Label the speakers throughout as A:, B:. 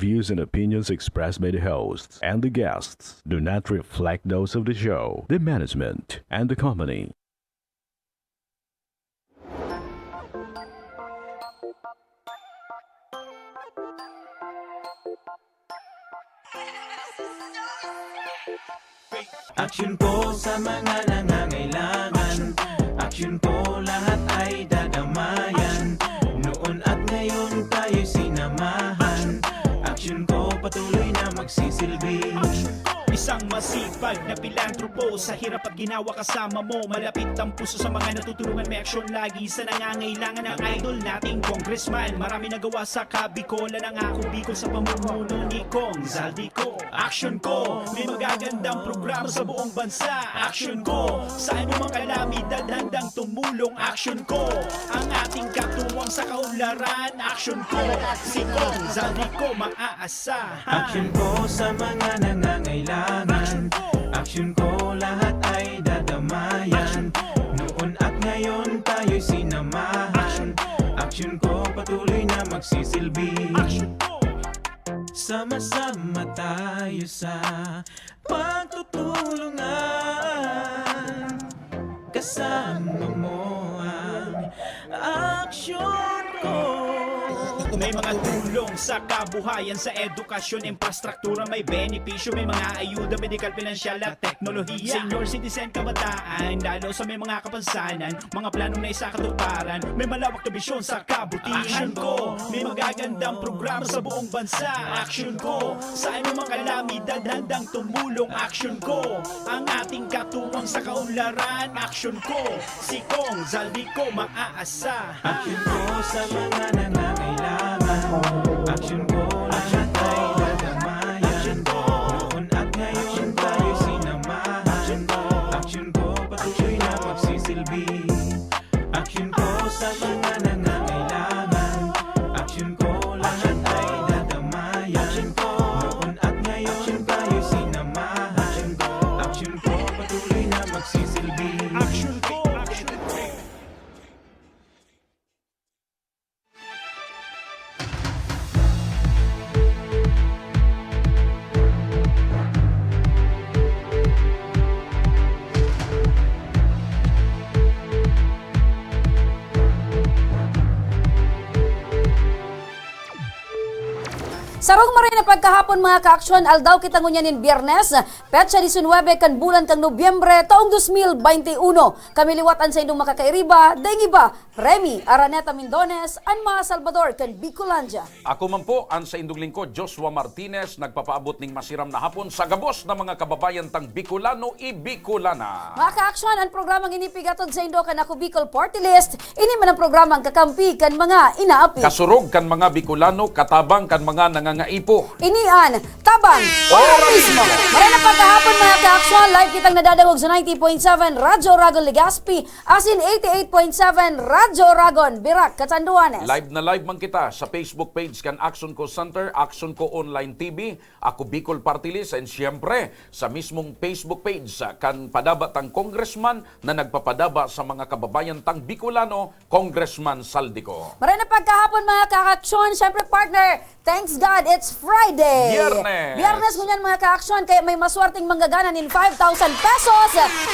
A: views and opinions expressed by the hosts and the guests do not reflect those of the show, the management, and the company.
B: Aksyon ko sa mga nangangailangan. Aksyon ko lahat ay dadamayan. Noon at ngayon tayo'y sinamahan. Aksyon ko patuloy na magsisilbi.
C: Isang masipag na pilantropo. Sa hirap at ginawa kasama mo. Malapit ang puso sa mga natutulungan. May aksyon lagi sa nangangailangan ng idol nating congressman. Marami nagawa sa Kabikola. Nangako Bicol sa pamumuno ni Kong Zaldico. Aksyon ko, may magagandang programa sa buong bansa. Aksyon ko, saan mo mang kalamidad handang tumulong. Aksyon ko, ang ating katuwang sa kaunlaran. Aksyon ko, si Kong Zaldico maaasahan.
B: Aksyon ko sa mga nangangailangan. Aksyon ko lahat ay dadamayan. Noon at ngayon tayo'y sinamahan. Aksyon ko patuloy na magsisilbi. Sama-sama tayo sa pagtutulungan. Kasama mo ang aksyon ko.
C: May mga tulong sa kabuhayan, sa edukasyon, infrastruktura, may benepisyo, may mga ayuda, medikal, pinansyal at teknolohiya. Senior citizen, kabataan, lalo sa may mga kapansanan, mga planong na isakatuparan, may malawak na bisyon sa kabutihan ko. May magagandang programa sa buong bansa. Aksyon ko, saan mo mga kalamidad handang tumulong. Aksyon ko, ang ating katuwang sa kaunlaran. Aksyon ko, si Kong Zaldico maaasahan.
B: Aksyon ko sa mga nangangailangan. Aksyon ko lahat ay dadamayan. Noon at ngayon tayo'y sinamahan. Aksyon ko patuloy na magsisilbi. Aksyon ko sa mga nangangailangan. Aksyon ko lahat ay dadamayan. Noon at ngayon tayo'y sinamahan. Aksyon ko patuloy na magsisilbi.
C: Aksyon ko,
D: Sarong maray na pagkahapon mga kaaksyon, aldaw kita ngunyanin Biyernes, petsa 19 kan bulan kang Nobyembre, taong 2021. Kami liwatan sa indong makakairiba, daing iba, Remy, Araneta Mindones, Anma Salvador, kan Bicolandia.
E: Ako man po, ang sa indong lingkod, Joshua Martinez, nagpapaabot ng masiram na hapon sa gabos ng mga kababayan tang Bicolano i Bicolana.
D: Mga kaaksyon, ang programang inipigatod sa indo kan ako Bicol Party List, ini man ang programang kakampi kan mga inaapi.
E: Kasurog kan mga Bicolano, katabang kan mga nangangaipo.
D: Inian, tabang, o mismo. Maray na pagkahapon mga kaaksyon, live kitang nadadawag sa 90.7 Radyo Oragon Legazpi, asin 88.7 Radyo Oragon, Birac, Catanduanes.
E: Live na live man kita sa Facebook page kan Action Ko Center, Action Ko Online TV, ako Bicol Party List, and siyempre sa mismong Facebook page kan padaba tang congressman na nagpapadaba sa mga kababayan tang Bicolano, Congressman Saldico.
D: Maray na pagkahapon mga kaaksyon, siyempre partner, thanks God, it's Friday.
E: Biyernes
D: ngunyan mga kaaksyon, kaya may maswerteng manggaganan in 5,000 pesos.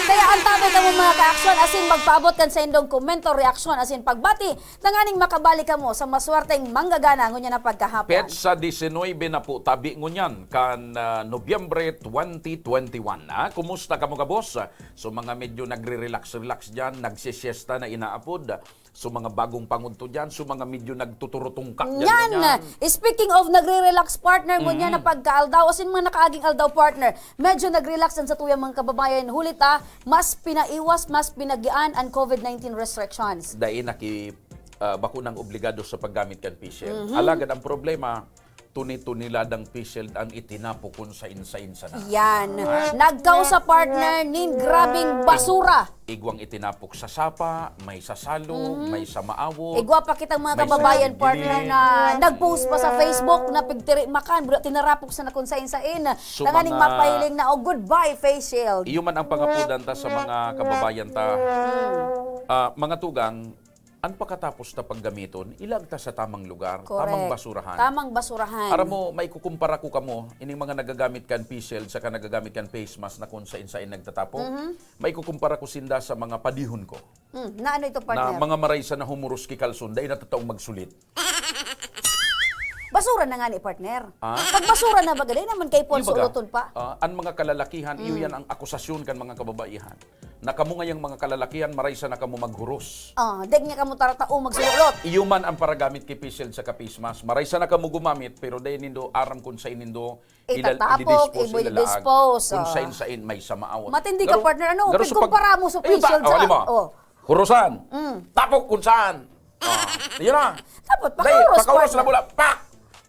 D: Kaya antabi ka mo mga kaaksyon, asin magpaabot kan sa indong komento, reaksyon, asin pagbati, nanganing makabalik ka mo sa maswerteng manggagana ngunyan na pagkahapon.
E: Petsa 19 na po tabi ngunyan kan Nobyembre 2021. Kumusta ka mga boss? So mga medyo nagre-relax dyan, nagsisiesta na inaapod. So mga bagong pangunto dyan, so mga medyo nagtuturutungka dyan.
D: Yan! Speaking of nagre-relax partner mo niya na pagka-aldaw, asin mga nakaaging aldaw partner, medyo nag-relax sa tuyang mga kababayan. Hulita, mas pinaiwas, mas pinagian ang COVID-19 restrictions.
E: Dahil bakunang obligado sa paggamit kan PCL. Alagad ang problema, tuni-tuniladang PCL ang itinapukon sa insa-insa na.
D: Yan. Nagkaw sa partner nin grabing basura.
E: Igwang itinapok sa sapa, may sa salog, may sa maawo.
D: Igwa pa kitang mga
E: may
D: kababayan
E: sa
D: partner
E: gilid.
D: na nag-post pa sa Facebook na pigtiri makan, bro, tinarapok sa nakunsain-sain.
E: So,
D: Nanganing
E: mga-
D: mapahiling na, oh, goodbye face shield.
E: Iyo man ang pangapudan ta sa mga kababayan ta. Mga tugang, Ang pagkatapos na paggamiton, ilagta sa tamang lugar,
D: Correct.
E: tamang basurahan.
D: Tamang basurahan.
E: Para mo, may kukumpara ko kamo, ining mga nagagamit kan PCL, saka nagagamit kan face mask na kung sain-sain nagtatapo, may kukumpara ko sinda sa mga padihon ko.
D: Na ano ito,
E: Na
D: partner?
E: mga maraysa na humuros ki kalson, dahil natataong magsulit.
D: Basura na nga ni partner.
E: Ah?
D: Pag basura na bagay, naman kay Paul
E: Yung baga,
D: suluton pa.
E: ang mga kalalakihan, iyon ang akusasyon kan mga kababaihan. Na kamo ngayang mga kalalakihan, maraysa na kamo maghuros.
D: Deg niya kamo taratao magsulot.
E: Iyo man ang paragamit kay PCL sa face mask. Maraysa na kamo gumamit, pero dahil nindo aram kung sa nindo
D: Itatapok, i-dispose,
E: kung
D: oh.
E: sain may samaawat.
D: Matindi ka, partner. Ano?
E: Garo
D: Pagkumpara mo sa facial
E: sa...
D: sa... Oh.
E: Hurusan. Tapok kung saan. Yun na.
D: Dapat,
E: Dahil,
D: pakauros,
E: pakauros na
D: partner.
E: mula. Pak!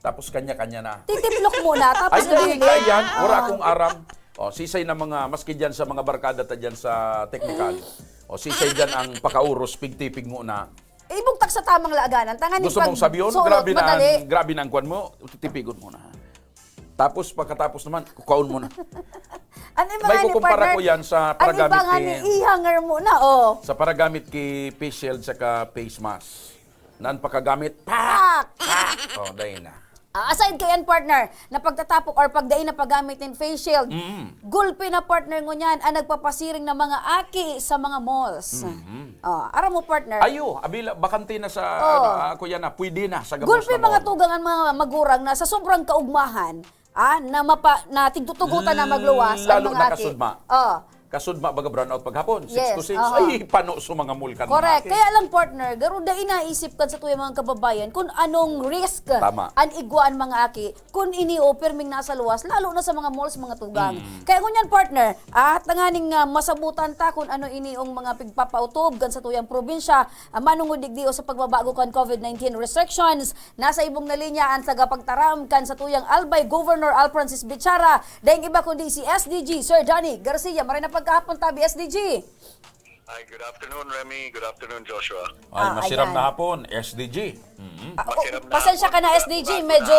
E: Tapos kanya-kanya na.
D: Titiplok muna, tapos
E: Ay, dahil
D: ililin.
E: kayan, wala akong aram. Sisay na mga, maski dyan sa mga barkada ta dyan sa technical. Sisay dyan ang pakauros, pigtipig mo na.
D: Ibugtak sa tamang laaganan. Tangan
E: Gusto mong sabi yun?
D: sulot, madali.
E: Grabe na ang kwan mo, titipigon mo na. Tapos, pagkatapos naman, kukaon mo na.
D: Ano yung
E: May
D: mga ni
E: kukumpara
D: partner?
E: ko yan sa
D: Ano
E: paragamit
D: ba nga
E: ni...
D: ni ihanger muna, oh.
E: Sa paragamit kay face shield saka face mask. Naan pagkagamit,
D: Pak!
E: dahil na.
D: Aside kay yan, partner, na pagtatapok or pagdain na paggamit ng face shield, gulpi na partner ngo niyan ang nagpapasiring ng mga aki sa mga malls. Aram mo, partner.
E: Ayo, abila, bakante na sa, ako yan na, pwede na sa gamos
D: Gulpi
E: na
D: mga
E: mall.
D: tugang ang mga magurang na sa sobrang kaugmahan, na tigtutugutan na magluwas ang
E: Lalo
D: mga
E: na
D: aki.
E: kasudma. Kasudma baga brownout paghapon, 6
D: Yes,
E: to 6.
D: aha.
E: Ay, pano sa mga mall kan
D: Correct.
E: mga aki.
D: Kaya lang, partner, garo da inaisip kan sa tuyang mga kababayan kung anong risk
E: Tama.
D: ang igwaan mga aki kung ini-o perming nasa luwas, lalo na sa mga malls, mga tugang. Kaya ngunyan, partner, tanganing masabutan ta kung ano iniong mga pigpapautob kan sa tuyang probinsya, manungod digdio sa pagbabago kan COVID-19 restrictions. Nasa ibong na linya ang tagapagtaram kan sa tuyang Albay Governor Al Francis Bichara, dahil iba kundi si SDG, Sir Johnny Garcia. Maray na pagkahapon tabi, SDG.
F: Hi, good afternoon, Remy. Good afternoon, Joshua.
E: Ay, masiram
D: ayan.
E: na hapon, SDG.
D: Pasensya ka na, SDG. Medyo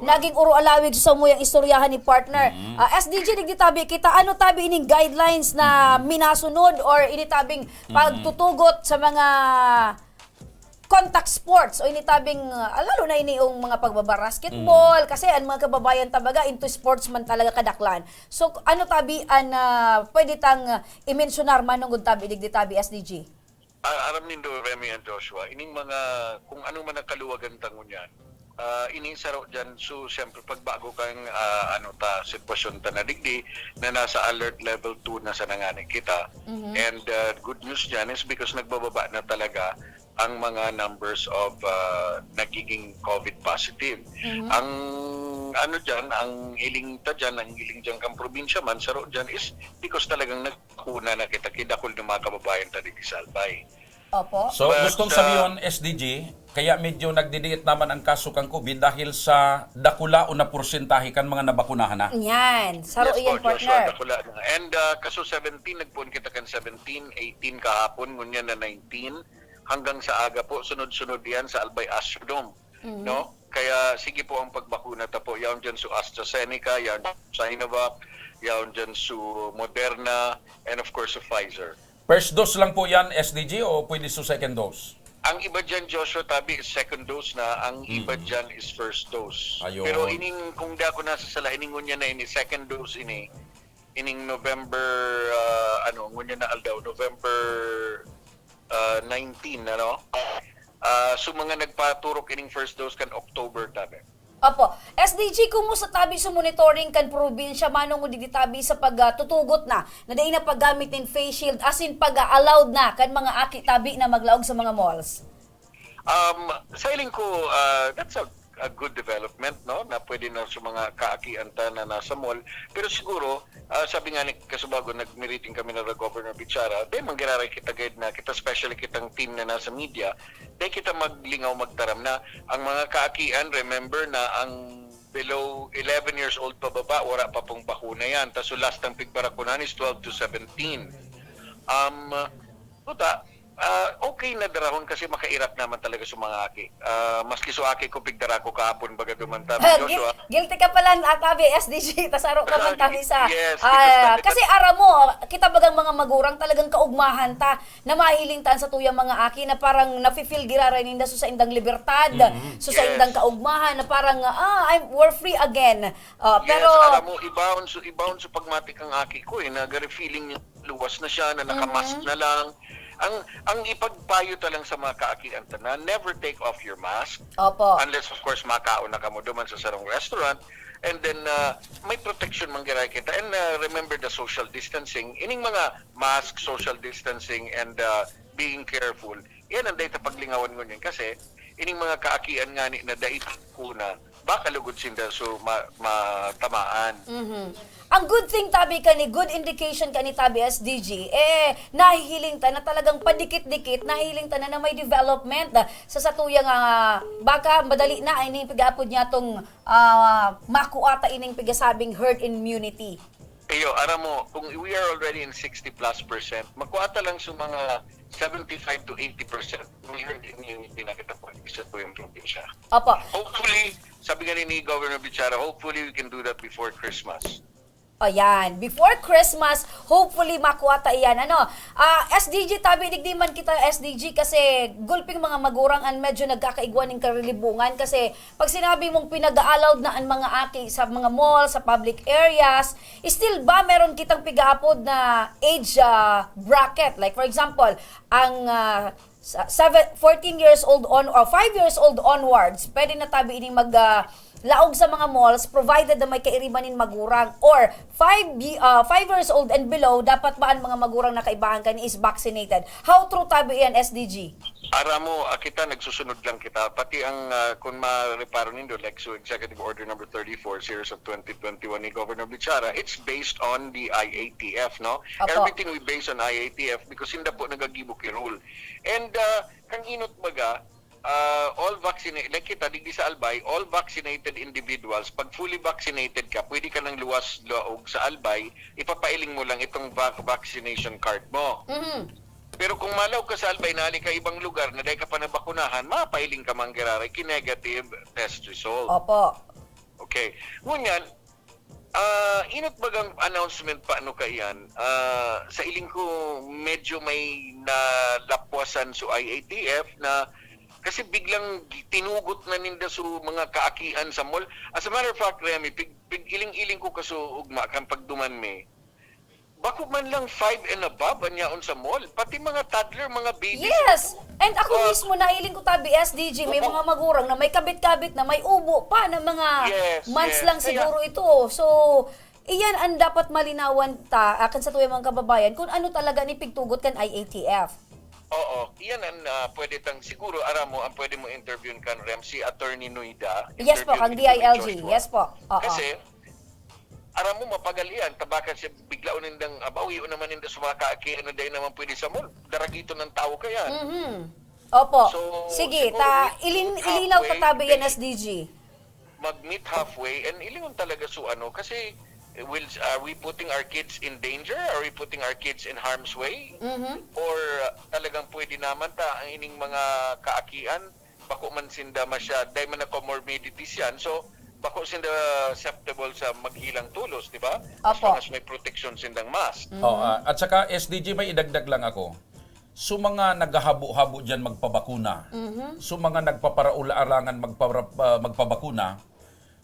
D: naging uro alawig sa mo yung istoryahan ni partner. SDG, nagditabi kita, ano tabi ining guidelines na minasunod or initabing pagtutugot sa mga contact sports o initabing lalo na iniong mga pagbabasketball kasi ang mga kababayan tabaga into sports man talaga kadaklan. So ano tabi an pwede tang i-mentionar manungod tabi digditabi SDG?
F: Aram nindo, Remy and Joshua, ining mga, kung ano man ang kaluwagan tangon yan, ining saro dyan, so siyempre pagbago kang sitwasyon ta na digdi na nasa alert level 2 na sa nanganing kita. And good news dyan is because nagbababa na talaga ang mga numbers of nagiging COVID positive. Ang ano dyan, ang hiling ta dyan, ang hiling dyan kang probinsya man, saro dyan is because talagang nagkuna na kita kidakol ng mga kababayan ta di Salbay.
D: Opo.
E: So,
F: But,
E: gustong sabihin, SDG, kaya medyo nagdidiit naman ang kaso kang COVID dahil sa dakula o na porsentahe kan mga nabakunahan na.
D: Yan, saro
F: Yes
D: iyan
F: po, Joshua,
D: partner.
F: dakula na. And kaso 17, nagpuan kita kan 17, 18 kahapon, ngunyan na 19, hanggang sa aga po, sunod-sunod yan sa Albay Astrodome. No? Kaya sige po ang pagbakuna ta po. Yaon dyan sa AstraZeneca, yaon sa Sinovac, yaon dyan sa Moderna, and of course sa Pfizer.
E: First dose lang po yan, SDG, o pwede sa second dose?
F: Ang iba dyan, Joshua, tabi is second dose na. Ang iba dyan is first dose.
E: Ayun.
F: Pero ining, kung di ako nasa sala, ining ngunya na ini, second dose ini, ining November, ngunya na aldaw, November 19, ano? So mga nagpaturok ining first dose kan October tabi.
D: Opo. SDG, kumusta tabi sa monitoring kan probinsya manong tabi sa pagtutugot na dahil na paggamit ng face shield as in pag-allowed na kan mga aki tabi na maglaog sa mga malls?
F: Sa iling ko, that's a good development, no? Na pwede na sa mga kaakianta na nasa mall. Pero siguro, sabi nga ni Kasubago, nag-meeting kami na Governor Bichara, dahil manggiraray kita guide na, kita especially kitang team na nasa media, dahil kita maglingaw magtaram na ang mga kaakian, remember na ang below 11 years old pababa, wala pa pong bakuna yan. Tapos last ang pigbarakunan is 12 to 17. okay na darahon kasi makairap naman talaga sa mga aki. Maski so aki ko pigdara ko kahapon baga dumantabi Joshua.
D: Guilty ka pala tabi SDG, tasaro ka man tabi sa...
F: Yes, because
D: kasi ara mo, kita bagang mga magurang talagang kaugmahan ta, na mahiling tan sa tuyang mga aki na parang nafe-feel giraray ninda so sa indang libertad, so sa
F: Yes.
D: indang kaugmahan na parang, we're free again. Pero...
F: Yes, alam mo, ibaon sa pagmatik ang aki ko nag-feeling niya luwas na siya, na nakamask na lang. Ang ipagpayo talang sa mga kaakian tanan, never take off your mask.
D: Opo.
F: Unless, of course, makaon na kamo duman sa sarong restaurant. And then, may protection man giray kita. And remember the social distancing. Ining mga mask, social distancing, and being careful, yan ang data paglingawan ngunyan. Kasi, ining mga kaakian nga ni na dait kuna, baka lugod sinda so matamaan.
D: Ang good thing tabi ka ni, good indication ka ni tabi SDG, nahihiling ta na talagang padikit-dikit, nahihiling ta na may development sa satuyang baka madali na ining pag-aapod niya tong makuata ining pigasabing herd immunity.
F: Ayo, aram mo, kung we are already in 60+%, makuata lang sa mga 75 to 80%, we herd immunity na kita po sa tuyong probinsya.
D: Opo.
F: Hopefully, sabi nga ni Governor Bichara, hopefully we can do that before Christmas.
D: Ayan, before Christmas, hopefully makuha ta iyan. SDG, tabi digdi man kita SDG kasi gulping mga magurang an medyo nagkakaigwan ng karilibungan kasi pag sinabi mong pinag-allowed na ang mga aki sa mga mall, sa public areas, still ba meron kitang pigaapod na age bracket? Like for example, ang 14 years old on or 5 years old onwards, pwede na tabi ini laog sa mga malls provided na may kairibanin magurang or 5 years old and below dapat ba ang mga magurang na kaibahan kani is vaccinated. How true tabi yan SDG?
F: Ara mo, kita nagsusunod lang kita. Pati ang kung ma-reparo nindo, like so Executive Order number 34, series of 2021 ni Governor Bichara, it's based on the IATF, no?
D: Opo.
F: Everything we base on IATF because hindi po nagagibok rule. And kang inot baga, all vaccinated, like kita, digdi sa Albay, all vaccinated individuals, pag fully vaccinated ka, pwede ka nang luwas laog sa Albay, ipapailing mo lang itong vaccination card mo. Pero kung malaw ka sa Albay, nali ka ibang lugar, na dahil ka pa nabakunahan, mapailing ka manggiraray, ki-negative test result.
D: Opo.
F: Okay. Ngunyan, inot bagang announcement pa ano kaiyan, sa iling ko medyo may nalapwasan sa IATF na kasi biglang tinugot na ninda su mga kaakian sa mall. As a matter of fact, Remy, iling-iling ko kaso ugma kan pagduman me. Bako man lang 5 and above anyaon sa mall, pati mga toddler, mga babies.
D: Yes! And ako mismo nailing ko tabi SDG, may mga magurang na may kabit-kabit na may ubo pa na mga months lang siguro ito. So, iyan ang dapat malinawan ta akin sa tuyang mga kababayan kung ano talaga ni pigtugot kan IATF.
F: Oo, iyan ang pwede tang siguro aram mo ang pwede mo interviewin kan Rem si Attorney Nuida.
D: Yes po, kang DILG. Yes po.
F: Kasi aram mo mapagalian tabakan siya bigla unindang abawi naman ninda sa mga kaakian na dahil naman pwede sa mall. Daragito ng tao kaya.
D: Opo.
F: So,
D: sige,
F: siguro
D: ilinaw
F: halfway,
D: katabi yan SDG.
F: Mag-meet halfway and ilingon talaga so ano kasi are we putting our kids in danger? Are we putting our kids in harm's way? Or talagang pwede naman ta ang ining mga kaakian bako man sinda masyad dahil man na comorbidities yan. So bako sinda susceptible sa maghilang tulos, di ba? As long as may protection sindang mask.
E: At saka SDG may idagdag lang ako. So mga naghahabo-habo dyan magpabakuna, so mga nagpaparaula-alangan magpabakuna,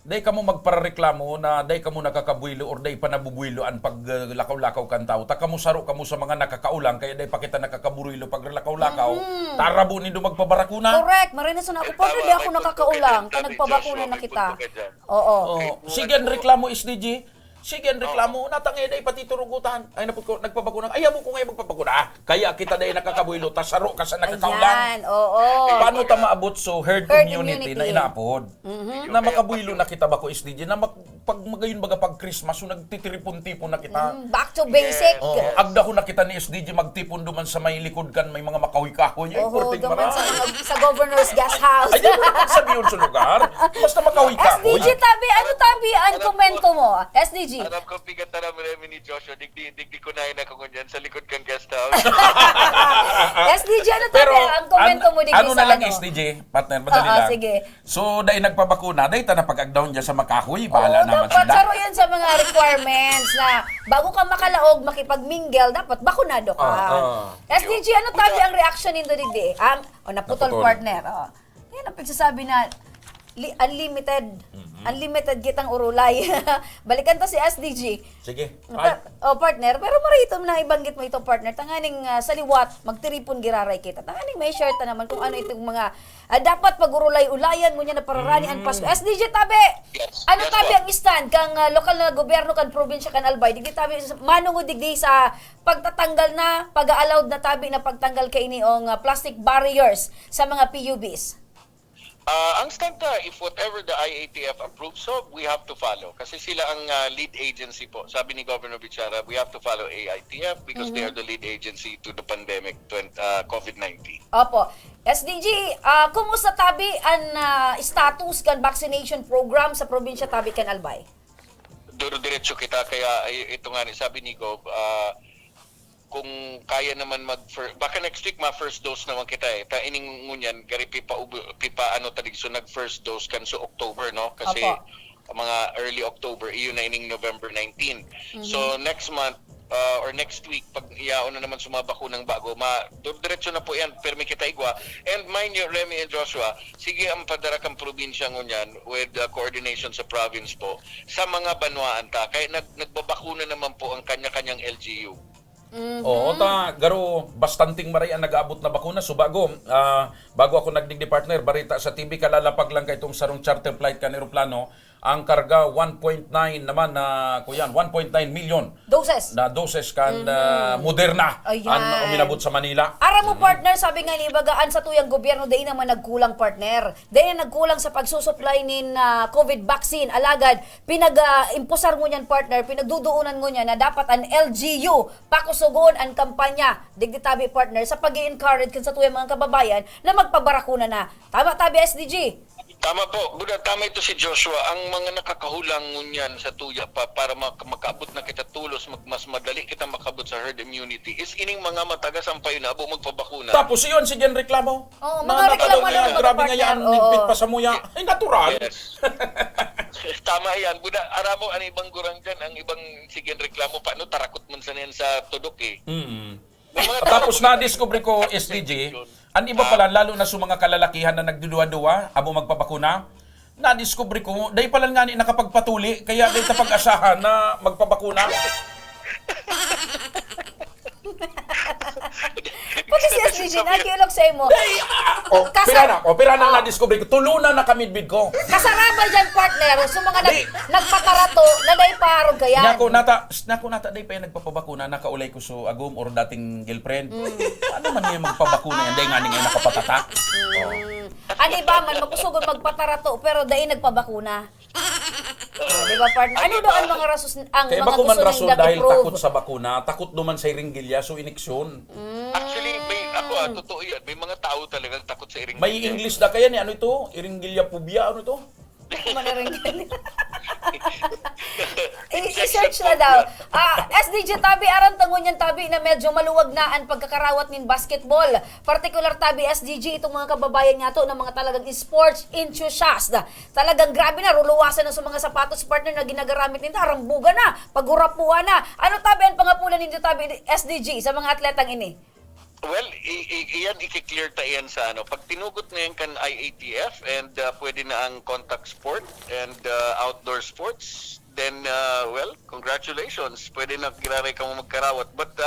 E: day kamo magparareklamo na day kamo nakakabuilo or day pa nabubuiloan pag lakaw-lakaw kan tao. Ta kamo saro kamo sa mga nakakaulang kaya day pa kita nakakabuilo pag lakaw-lakaw. Tarabo nindo magpabarakuna.
D: Correct. Marinason ako. Paano di ako nakakaulang kung nagpabakuna na kita? Oo.
E: Sige ang reklamo SDG. Sige ang reklamo, natangay day pati turugutan. Ay napud ko nagpabakuna. Ayaw mo ko ngayon magpapakuna. Kaya kita day nakakabuilo ta saro ka sa nakakaulang.
D: Ayan, oo.
E: Paano ta maabot so herd immunity na inaapod? Na makabuilo na kita ba ko SDG na pag magayon baga pag Christmas so nagtitiripon-tipon na kita.
D: Back to basic.
E: Agda ko na kita ni SDG magtipon duman sa may likod kan may mga makahoy-kahoy. Ay, porting
D: duman
E: mara.
D: sa governor's guest house.
E: Ay, di mo sabihin sa lugar. Basta makahoy-kahoy.
D: SDG tabi, ano tabi ang komento mo, SDG?
F: Alam ko, pigatan na marami ni Joshua. Digdi ko na yun ako ngunyan sa likod kang guest house.
D: SDG, ano tabi ang komento mo digdi
E: ano
D: sa
E: na lang
D: ano?
E: SDG, partner, madali
D: Oo,
E: lang.
D: sige.
E: So, dahil nagpabakuna, dahil na pag-agdown dyan sa makahoy, bahala
D: Oo,
E: naman
D: dapat
E: sila.
D: saro yan sa mga requirements na bago ka makalaog, makipag-mingle, dapat bakunado ka. SDG, ano tabi ang reaction nito digdi? Naputol
E: Naputol.
D: partner. Yan ang pagsasabi na unlimited. Unlimited kitang urulay. Balikan to si SDG.
E: Sige.
D: Partner, pero maritom na ibanggit mo ito, partner. Tanganing sa liwat, magtiripon giraray kita. Tanganing may share ta naman kung ano itong mga dapat pag-urulay-ulayan mo niya na pararani ang Pasko. SDG tabi!
F: Yes.
D: Ano
F: Yes,
D: tabi
F: po.
D: ang stand kang lokal na gobyerno kan probinsya kan Albay? Digdi tabi manungod digdi sa pagtatanggal na pag-allowed na tabi na pagtanggal kay iniong plastic barriers sa mga PUBs.
F: Ang stand na, if whatever the IATF approves of, we have to follow. Kasi sila ang lead agency po. Sabi ni Governor Bichara, we have to follow AITF because they are the lead agency to the pandemic, COVID-19.
D: Opo. SDG, kumusta tabi ang status kan vaccination program sa probinsya tabi kan Albay?
F: Duro-diretso kita, kaya ito nga, sabi ni Gov, kung kaya naman baka next week first dose naman kita ta ining ngunyan gari pipa ano tadig so nag first dose kan so October no kasi mga early October iyon na ining November 19. So next month or next week pag iyaon na naman sumabako ng bago diretso na po yan permi kita igwa. And mind you, Remy and Joshua, sige ang padara kang probinsya ngunyan with coordination sa province po sa mga banwaan ta kaya nagbabakuna naman po ang kanya-kanyang LGU.
E: Oo, garo bastanting maray ang nag-aabot na bakuna. So bago ako nagdigdi partner, barita sa TV kalalapag lang kay itong sarong charter flight kan eroplano, ang karga 1.9 naman na 1.9 million
D: Doses.
E: na doses kan Moderna
D: Ayan.
E: ang uminabot sa Manila.
D: Ara mo partner, sabi nga ni Bagaan sa tuyang gobyerno, dahi naman nagkulang partner. Dahi na nagkulang sa pagsusupply nin COVID vaccine. Alagad, pinag-impusar mo niyan partner, pinagduduunan mo niya na dapat ang LGU pakusugon ang kampanya. Digditabi partner, sa pag-i-encourage sa tuyang mga kababayan na magpabarakuna na. Tama tabi SDG?
F: Tama po. Buda, tama ito si Joshua. Ang mga nakakahulang ngunyan sa tuya para makaabot na kita tulos, mas madali kita makabot sa herd immunity is ining mga mataga-sampay na abo magpabakuna.
E: Tapos iyon si Jen reklamo.
D: Oo, mga reklamo naman mga
E: grabe nga
D: partner.
E: yan,
D: Oo.
E: nigpit pa sa muya. Ay, natural.
F: Yes. Tama yan. Buda, aramo ang ibang gurang dyan, ang ibang sigin reklamo pa. Tarakot man sa niyan sa tudok eh.
E: Tapos na-discover ko, SDG, ang iba pala, lalo na sa mga kalalakihan na nagduduwa-duwa, abo magpabakuna, na-discover ko, dahil pala nga ni nakapagpatuli, kaya dahil pag-asahan na magpabakuna.
D: Pati si SDG, nakiulog sa imo.
E: Pira na na-discover ko, tulunan na kamidbid ko.
D: Kasarabay dyan partner, so mga
E: Di.
D: nagpatarato, na dahi parog kayan.
E: Nako nata dahil pa yung nagpapabakuna, nakaulay ko sa agum or dating girlfriend. Ano man niya magpabakuna yan, dahil nga niya nakapatatak.
D: Ano ba man, makusugon magpatarato, pero dahi nagpabakuna. Di ba partner? Ano daw ang mga rasos, ang
E: Kaya
D: mga
E: ba man
D: gusto
E: rason
D: nindang
E: dahil
D: i-prove?
E: takot sa bakuna, takot naman sa iringgilya, so iniksyon.
F: Actually, totoo yan. May mga tao talagang takot sa iring.
E: May English na kaya ni ano ito? Iringgilya phobia, ano ito?
D: I-search na daw. SDG tabi, aram tangon yan tabi na medyo maluwag na ang pagkakarawat nin basketball. Particular tabi SDG, itong mga kababayan nga to na mga talagang sports enthusiast. Talagang grabe na, ruluwasan na sa mga sapatos partner na ginagaramit nito. Arambuga na, pagurapuha na. Ano tabi ang pangapulan ninyo tabi SDG sa mga atletang ini?
F: Well, iyan i-clear ta yan sa ano. Pag tinugot na yan kan IATF and pwede na ang contact sport and outdoor sports, then well, congratulations. Pwede na kiraray ka mo magkarawat. But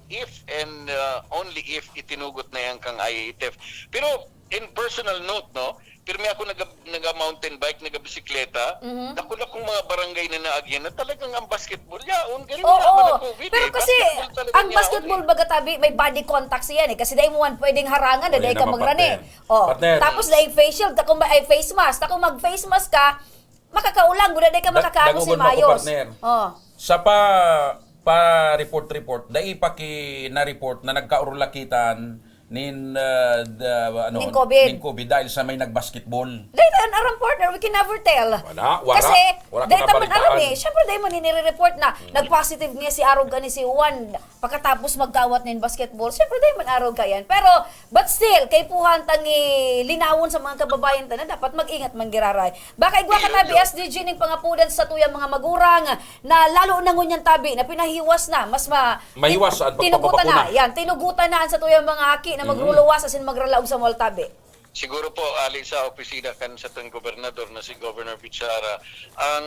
F: if and only if itinugot na yan kang IATF. Pero in personal note, no, pirmi ako naga-mountain bike, naga-bisikleta, dako na kong mga barangay na naagyan na talagang ang basketball, yaon, ganun
D: Oo,
F: naman ang COVID.
D: pero kasi ang basketball baga tabi, may body contact siya eh. Kasi dahil mo man pwedeng harangan na
E: Pwede
D: dahil ka
E: naman,
D: magrani.
E: partner.
D: Tapos dahil facial, kung ay face mask, kung mag-face mask ka, makakaulang, gula dahil ka makakaano si
E: Dagugon mo ko,
D: Mayos.
E: partner.
D: Oh.
E: Sa pa report, dahil pa na-report na nagkaurulakitan nin
D: Ning COVID.
E: ning COVID dahil sa may nagbasketball.
D: Dahil an aram partner, we can never tell.
E: Wala.
D: Kasi,
E: Wala
D: dahil taman
E: kinabalitaan.
D: alam syempre dahil man nire-report na nag-positive niya si Arog ni si Juan pagkatapos magkawat nin basketball. Syempre dahil man Arog yan. Pero, but still, kay puhan tangi linawon sa mga kababayan tanan, dapat mag-ingat man giraray. Baka igwa ka tabi, SDG ning pangapudan sa tuyang mga magurang na lalo na ngunyan tabi, na pinahiwas na, mas
E: Mahiwas ang
D: tinugutan
E: pagpapabakuna.
D: na. Yan, tinugutan na sa tuyang mga haki na magruluwas asin magralaog sa mall tabi.
F: Siguro po, ali sa opisina kan sa tong gobernador na si Governor Bichara, ang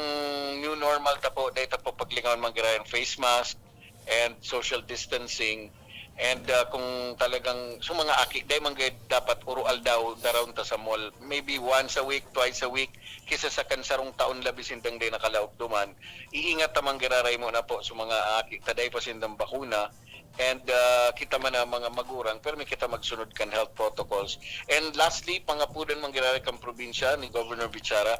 F: new normal ta po, dahil ta po paglingawan manggirayan face mask and social distancing. And kung talagang so mga aki, dahil dapat urual daw darawon ta sa mall, maybe once a week, twice a week, kisa sa kansarong taon labi sindang day nakalaog duman, iingat ta manggiraray mo na po sa mga aki, taday pa sindang bakuna. And kita man ang mga magurang, pero may kita magsunod kan health protocols. And lastly, pangapudan manggiraray kang probinsya ni Governor Bichara,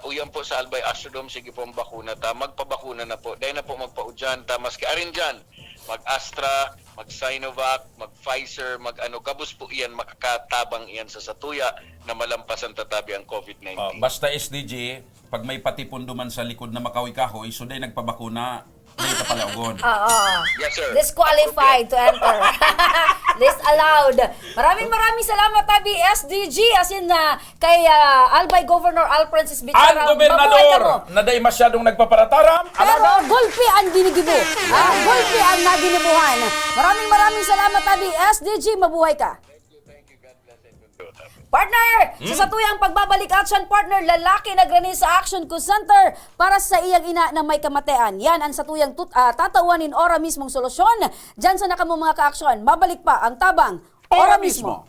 F: uyan po sa Albay Astrodome, sige po ang bakuna ta, magpabakuna na po. Dahil na po magpaudyan ta, maski arin dyan, mag-Astra, mag-Sinovac, mag-Pfizer, gabos po iyan, makakatabang iyan sa satuya na malampasan tatabi ang COVID-19.
E: Basta SDG, pag may patipon duman sa likod na makawi-kahoy, so dahil nagpabakuna, dahil ito pala ugon.
F: Yes, sir.
D: Disqualified to enter. List allowed. Maraming salamat tabi SDG as in kay Albay Governor Al Francis Bichara.
E: Ang gobernador na dahil masyadong nagpaparataram,
D: Pero gulpi ang ginigibo. Gulpi ang naginibuhan. Maraming salamat tabi SDG. Mabuhay ka. Partner, sa satuyang pagbabalik action partner, lalaki nagrani sa Action Call Center para sa iyang ina na may kamatayan. Yan ang satuyang tatawanin ora mismong solusyon. Diyan sa nakamo mga ka-aksyon, mabalik pa ang tabang ora mismo.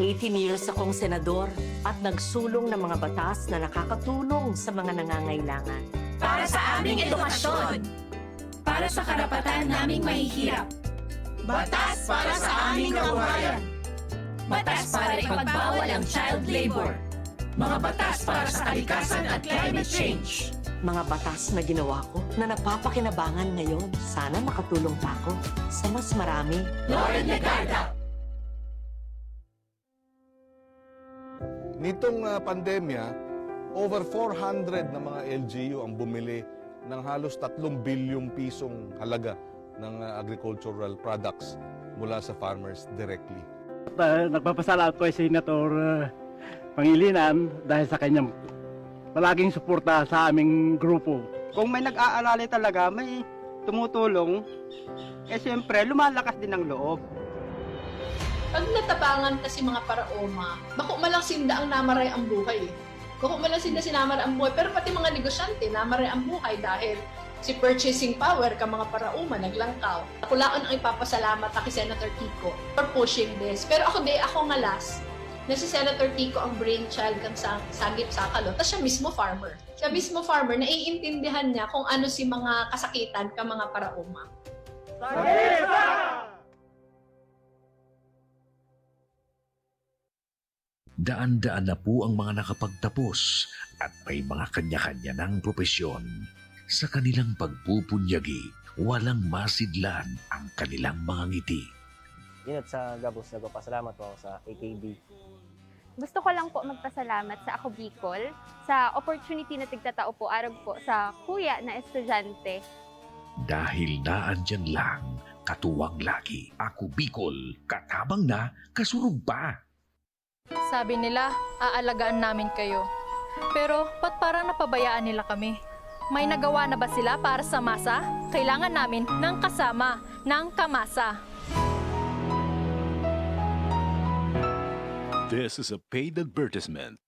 G: 18 years akong senador at nagsulong ng mga batas na nakakatulong sa mga nangangailangan.
H: Para sa aming edukasyon. Para sa karapatan naming mahihirap. Batas para sa aming kabuhayan. Batas para ipagbawal ang child labor. Mga batas para sa kalikasan at climate change.
G: Mga batas na ginawa ko na napapakinabangan ngayon. Sana makatulong pa ako sa mas marami.
H: Lauren Legarda.
I: Nitong pandemya, over 400 na mga LGU ang bumili ng halos 3 bilyong pisong halaga ng agricultural products mula sa farmers directly.
J: Nagpapasalamat ko si Senator Pangilinan dahil sa kanyang palaging suporta sa aming grupo.
K: Kung may nag-aalala talaga, may tumutulong, siyempre lumalakas din ang loob.
L: Pag natapangan kasi mga paraoma, bako malang sinda ang namaray ang buhay. Bako malang sinda sinamaray ang buhay, pero pati mga negosyante namaray ang buhay dahil si purchasing power ka mga paraoma naglangkaw. Kulaan ang ipapasalamat kay Senator Kiko for pushing this. Pero ako nga last, na si Senator Kiko ang brainchild kang Sagip Sakalo, tapos siya mismo farmer. Siya mismo farmer, naiintindihan niya kung ano si mga kasakitan ka mga paraoma.
M: Daan-daan na po ang mga nakapagtapos at may mga kanya-kanya ng propesyon. Sa kanilang pagpupunyagi, walang masidlan ang kanilang mga ngiti.
N: Ingat sa Gabos, nagpapasalamat po ako sa AKB.
O: Gusto ko lang po magpasalamat sa Ako Bicol sa opportunity na tigtatao po arag po sa kuya na estudyante.
M: Dahil naandyan lang, katuwang lagi. Ako Bicol, katabang na, kasurug pa.
P: Sabi nila, aalagaan namin kayo. Pero ba't parang napabayaan nila kami? May nagawa na ba sila para sa masa? Kailangan namin ng kasama, ng kamasa.
A: This is a paid advertisement.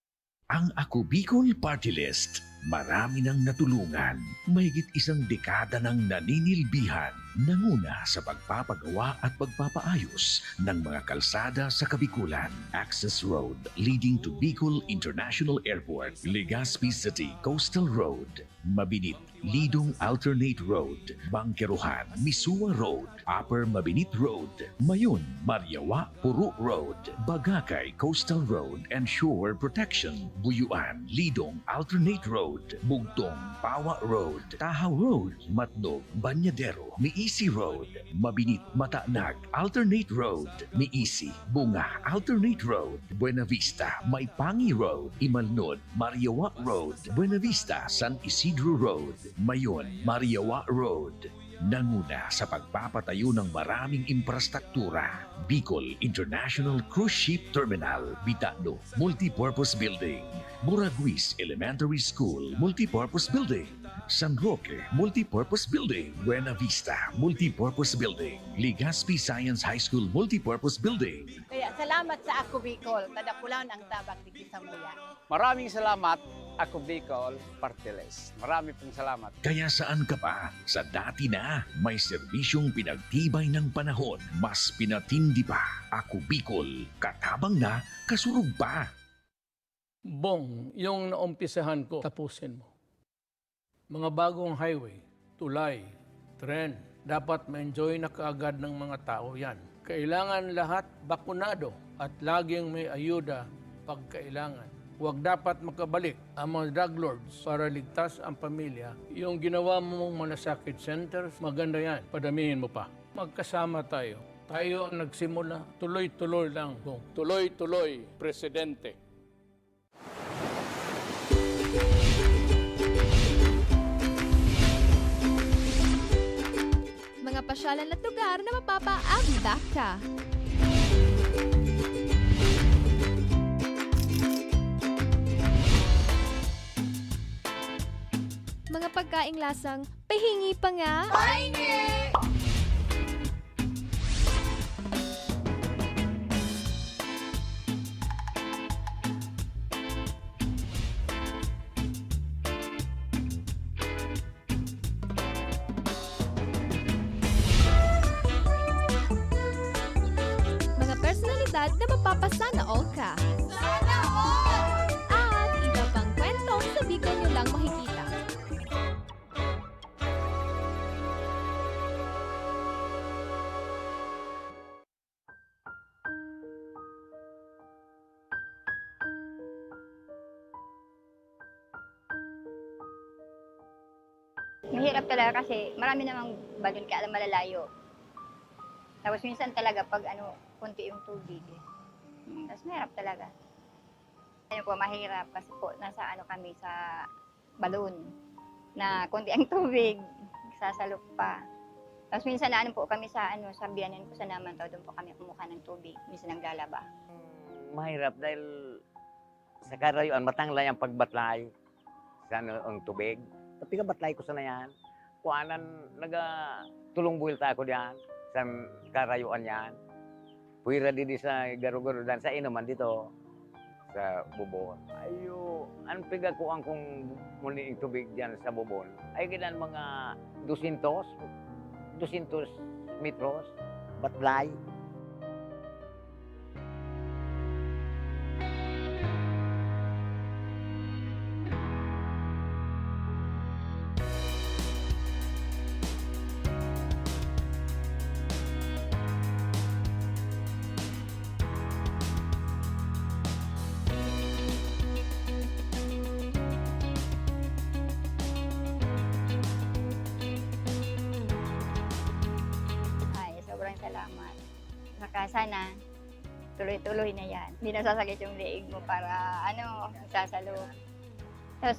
M: Ang Ako Bicol Party List, marami nang natulungan. Mahigit 1 dekada nang naninilbihan, nanguna sa pagpapagawa at pagpapaayos ng mga kalsada sa Kabikulan. Access Road leading to Bicol International Airport, Legazpi City Coastal Road, Mabinit, Lidong Alternate Road, Bangkeruhan, Misua Road, Upper Mabinit Road, Mayon, Mariawa, Puro Road, Bagakay Coastal Road and Shore Protection, Buyuan, Lidong Alternate Road, Road, Bugtong, Pawa Road, Tahaw Road, Matnog, Banyadero, Miisi Road, Mabinit, Matanag, Alternate Road, Miisi, Bunga, Alternate Road, Buena Vista, Maipangi Road, Imalnod, Mariawa Road, Buena Vista, San Isidro Road, Mayon, Mariawa Road. Nanguna sa pagpapatayo ng maraming infrastruktura. Bicol International Cruise Ship Terminal, Bitano, Multipurpose Building. Muraguis Elementary School, Multipurpose Building. San Roque, Multipurpose Building. Buena Vista, Multipurpose Building. Legazpi Science High School, Multipurpose Building.
Q: Kaya salamat sa Ako Bicol, tadapulan ang tabang di Kisamuya.
R: Maraming salamat, Ako Bicol Party List. Marami pong salamat.
M: Kaya saan ka pa? Sa dati na, may serbisyong pinagtibay ng panahon. Mas pinatindi pa. Ako Bicol, katabang na, kasurug pa.
S: Bong, yung naumpisahan ko, tapusin mo. Mga bagong highway, tulay, tren, dapat ma-enjoy na kaagad ng mga tao yan. Kailangan lahat bakunado at laging may ayuda pag kailangan. Huwag dapat makabalik ang mga drug lords para ligtas ang pamilya. Yung ginawa mong malasakit centers, maganda yan. Padamihin mo pa. Magkasama tayo. Tayo ang nagsimula. Tuloy-tuloy lang.
R: Tuloy-tuloy, Presidente.
T: Mga pasyalan at lugar na mapapa-abdak ka. Mga pagkaing lasang pahingi pa nga. Pahingi! Mga personalidad na mapapasana all ka. Sana all! At iba pang kwentong sa Bicol nyo lang makikita.
U: Mahirap talaga kasi marami namang balon kaya malalayo. Tapos minsan talaga pag konti yung tubig. Tapos mahirap talaga. Ayun po, mahirap kasi po nasa kami sa balon na konti ang tubig, sasalok pa. Tapos minsan po kami sa sa biyanan po sa Namantaw, doon po kami kumuha ng tubig, minsan naglalaba.
V: Mahirap dahil sa karayuan matanglay ang pagbatlay sa ang tubig. Tapi kabatlay ko sana yan. Kuanan, tulong buhil ta ako diyan sa karayuan yan. Puwira di sa garo-garo dan sa inuman dito sa bubon. Ayo, ang piga ko ang kung muli yung tubig diyan sa bubon. Ay ginan mga 200 metros batlay.
U: Salamat. Saka sana tuloy-tuloy na yan. Hindi nasasakit yung leeg mo para sasalo. Tapos,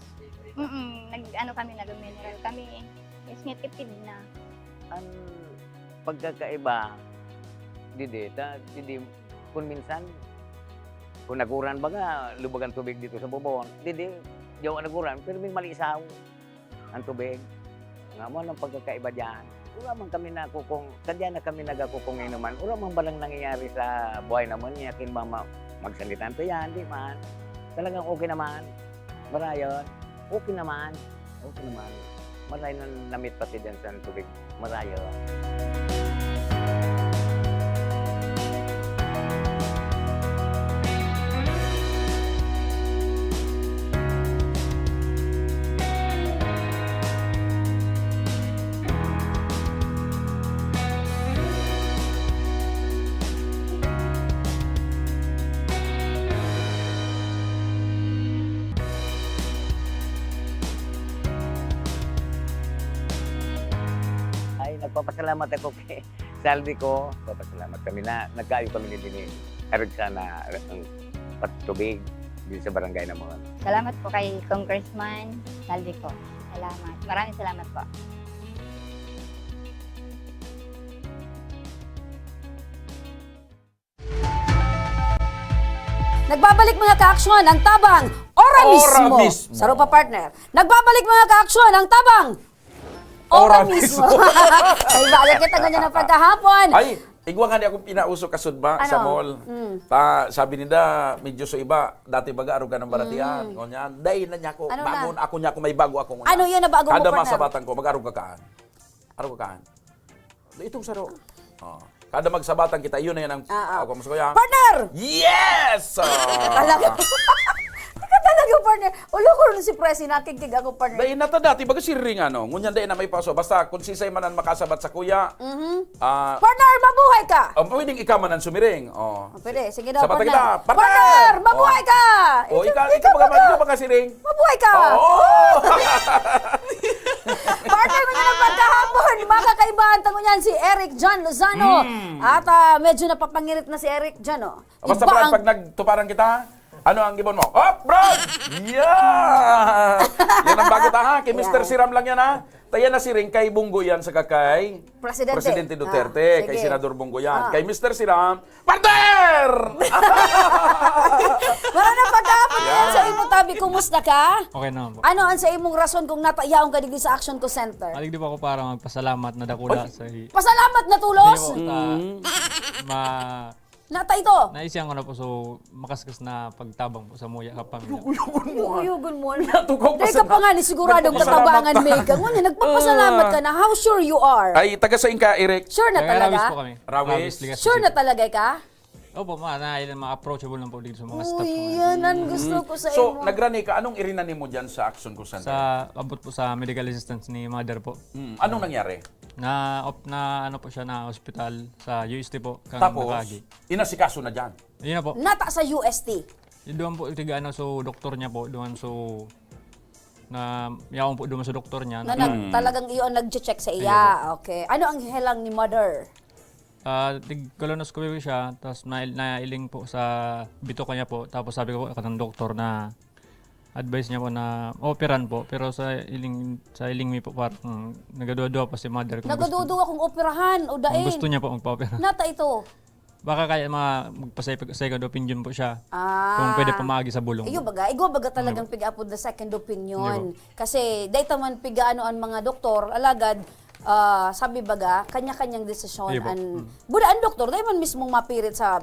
U: kami, nag-mineral kami. Is tipid na.
V: Ang pagkakaiba, kung minsan, kung naguran baga, lubag ang tubig dito sa bubon, diyaw naguran, pero may malisaw ang tubig. Nga mo, ang pagkakaiba dyan. Wala man kami nakukong, kadya na kami nagakukong inuman. Wala man balang nangyayari sa buhay naman niya, kin mama magsalitan to yan, di man. Talagang okay naman. Marayon, okay naman. Okay naman. Maray na namit pati dyan sa tubig. Marayon. Papasalamat ako kay Saldi ko. Papasalamat kami na nagkaayo kami ni Eric sana ang patubig dito sa barangay naman.
U: Salamat po kay Congressman Saldi ko. Salamat. Maraming salamat po.
D: Nagbabalik mga ka-aksyon ang tabang Ora mismo. Sarupa partner. Nagbabalik mga ka-aksyon ang tabang Ora mismo. Ay, balik kita ganyan na pagkahapon.
E: Ay, igwa nga di akong pinauso kasud ba sa mall. Sabi nila, medyo so iba, dati baga arugan ng baratian. Ngonyan, day na niya ko,
D: Ano
E: bago ako niya ko, may bago ako.
D: Ano yun na bago mo,
E: Kada
D: partner?
E: masabatan ko, mag-arug ka kaan. Arug ka kaan. Itong saro. Kada magsabatan kita, yun na yan ang ako mas kuya.
D: Partner!
E: Yes!
D: Talaga. Talaga partner. Ulo ko rin si Presi nakikig ako partner.
E: Dahil nata dati, baga si Ring ano, ngunyan dahil na may paso. Basta kung sisay manan makasabat sa kuya.
D: Partner, mabuhay ka!
E: Pwedeng ikaw manan sumiring.
D: Pwede, sige daw
E: Sabat
D: partner.
E: kita,
D: Partner, mabuhay ka!
E: Ikaw baga si Ring.
D: Mabuhay ka! Partner mo niya ng pagkahapon, mga kakaibahan tango niyan si Eric John Lozano. At medyo napapangirit na si Eric John.
E: Basta Brad, pag nagtuparan kita, ano ang gibon mo? Oh, Brad! Yeah! Yan ang bago ta ha. Kay Mr. Siram lang yan ha. Tayan na si Ring kay Bungo yan sa kay Presidente Duterte. Kay Senador Bungo yan. Kay Mr. Siram, partner!
D: Wala na pagkahapon yan sa imo tabi. Kumusta ka?
B: Okay naman po.
D: Ano ang sa imong rason kung natayaon ka digdi sa Action Ko Center?
B: Aligdi pa ako para magpasalamat na dakula sa
D: Pasalamat na tulos? Nata ito?
B: Naisiyan ko na po so makaskas na pagtabang po sa muya kapamilya.
D: Uyugon mo. Dahil ka pa nga ni siguradong katabangan may ka. Ngunit nagpapasalamat ka na. How sure you are?
E: Ay, taga sa ka, Eric?
D: Sure na talaga?
B: Rawis po kami.
E: Rawis?
D: Sure na talaga ka?
B: Opo, mga approachable lang po dito sa mga staff.
D: Uy, yan ang gusto ko sa
E: So,
D: imo.
E: nagrani ka, anong irinani mo dyan sa Action Ko Center?
B: Abot po sa medical assistance ni mother po.
E: Anong nangyari?
B: Na ano po siya na hospital sa UST po.
E: Tapos, inasikaso na dyan?
B: Yun na po.
D: Nata sa UST?
B: Doon po, so doktor niya po, doon so na yaon po doon sa doktor niya.
D: Talagang iyon nag-check sa iya. Okay. Ano ang helang ni mother?
B: Colonoscopy siya, tapos nailing po sa bituka niya po. Tapos sabi ko po ng doktor na advice niya po na operan po. Pero sa iling mi po parang nagaduwa pa si mother.
D: Nagaduwa kung operahan o daing.
B: Gusto niya po magpa-opera.
D: Nata ito?
B: Baka kaya magpa-second opinion po siya. Kung pwede pamagi sa bulong.
D: Igwa baga talagang piga-apod the second opinion. Kasi dahil man piga-ano ang mga doktor, alagad, sabi baga, kanya-kanyang desisyon. Buda ang doktor, dahil man mismong mapirit sa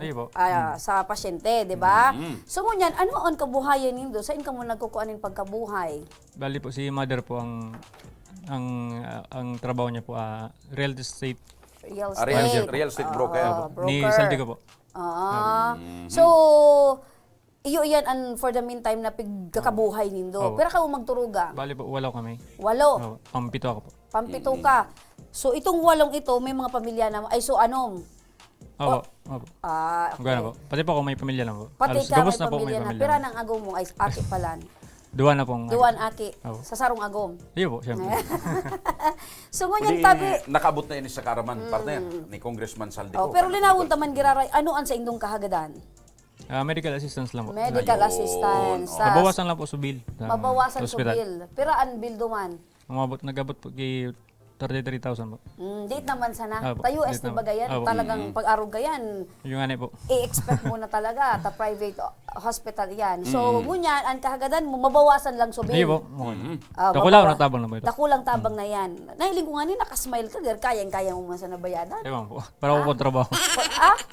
D: sa pasyente, di ba? So ngunyan, ano ang kabuhayan nindo? Saan ka mo nagkukuanin pagkabuhay?
B: Bali po, si mother po ang trabaho niya po, real estate
E: broker.
B: Ni Saldi ko po.
D: So, iyo yan ang for the meantime na pigkakabuhay nindo. Pero ka magturuga?
B: Bali po, 8 kami.
D: 8?
B: Pampito ako po.
D: Pampito ka. So, itong 8 ito, may mga pamilya na, ay so anom?
B: Opo.
D: Okay.
B: Gano'n po. Pati po ako may pamilya na po.
D: Pati ka may pamilya na. Pero nang agom mo ay aki palan.
B: Duwan na pong.
D: Duwan aki. Sa sarong agom.
B: Iyo po, siyempre.
D: So, ngunyan tabi.
E: Nakabot na yun sa Karaman, partner, ni Congressman Saldi ko.
D: Pero linawon taman giraray, ano ang sa indong kahagadan?
B: Medical assistance lang po.
D: Medical assistance.
B: Mabawasan lang po sa bill.
D: Mabawasan sa bill. Pero ang bill duman?
B: Nagabot po kay 33,000 po.
D: Date naman sana. Tayo UST ba gayan? Talagang pag-arog gayan.
B: Yung ano po.
D: I-expect mo na talaga ta private hospital yan. So, ngunyan, ang kahagadan mo, mabawasan lang so bill.
B: Iyo po. Dakulang na tabang na po ito.
D: Dakulang tabang na yan. Nahiling ko nga ni, nakasmile ka, kayang-kaya mo man sa nabayadan.
B: Ewan po. Para mo po trabaho.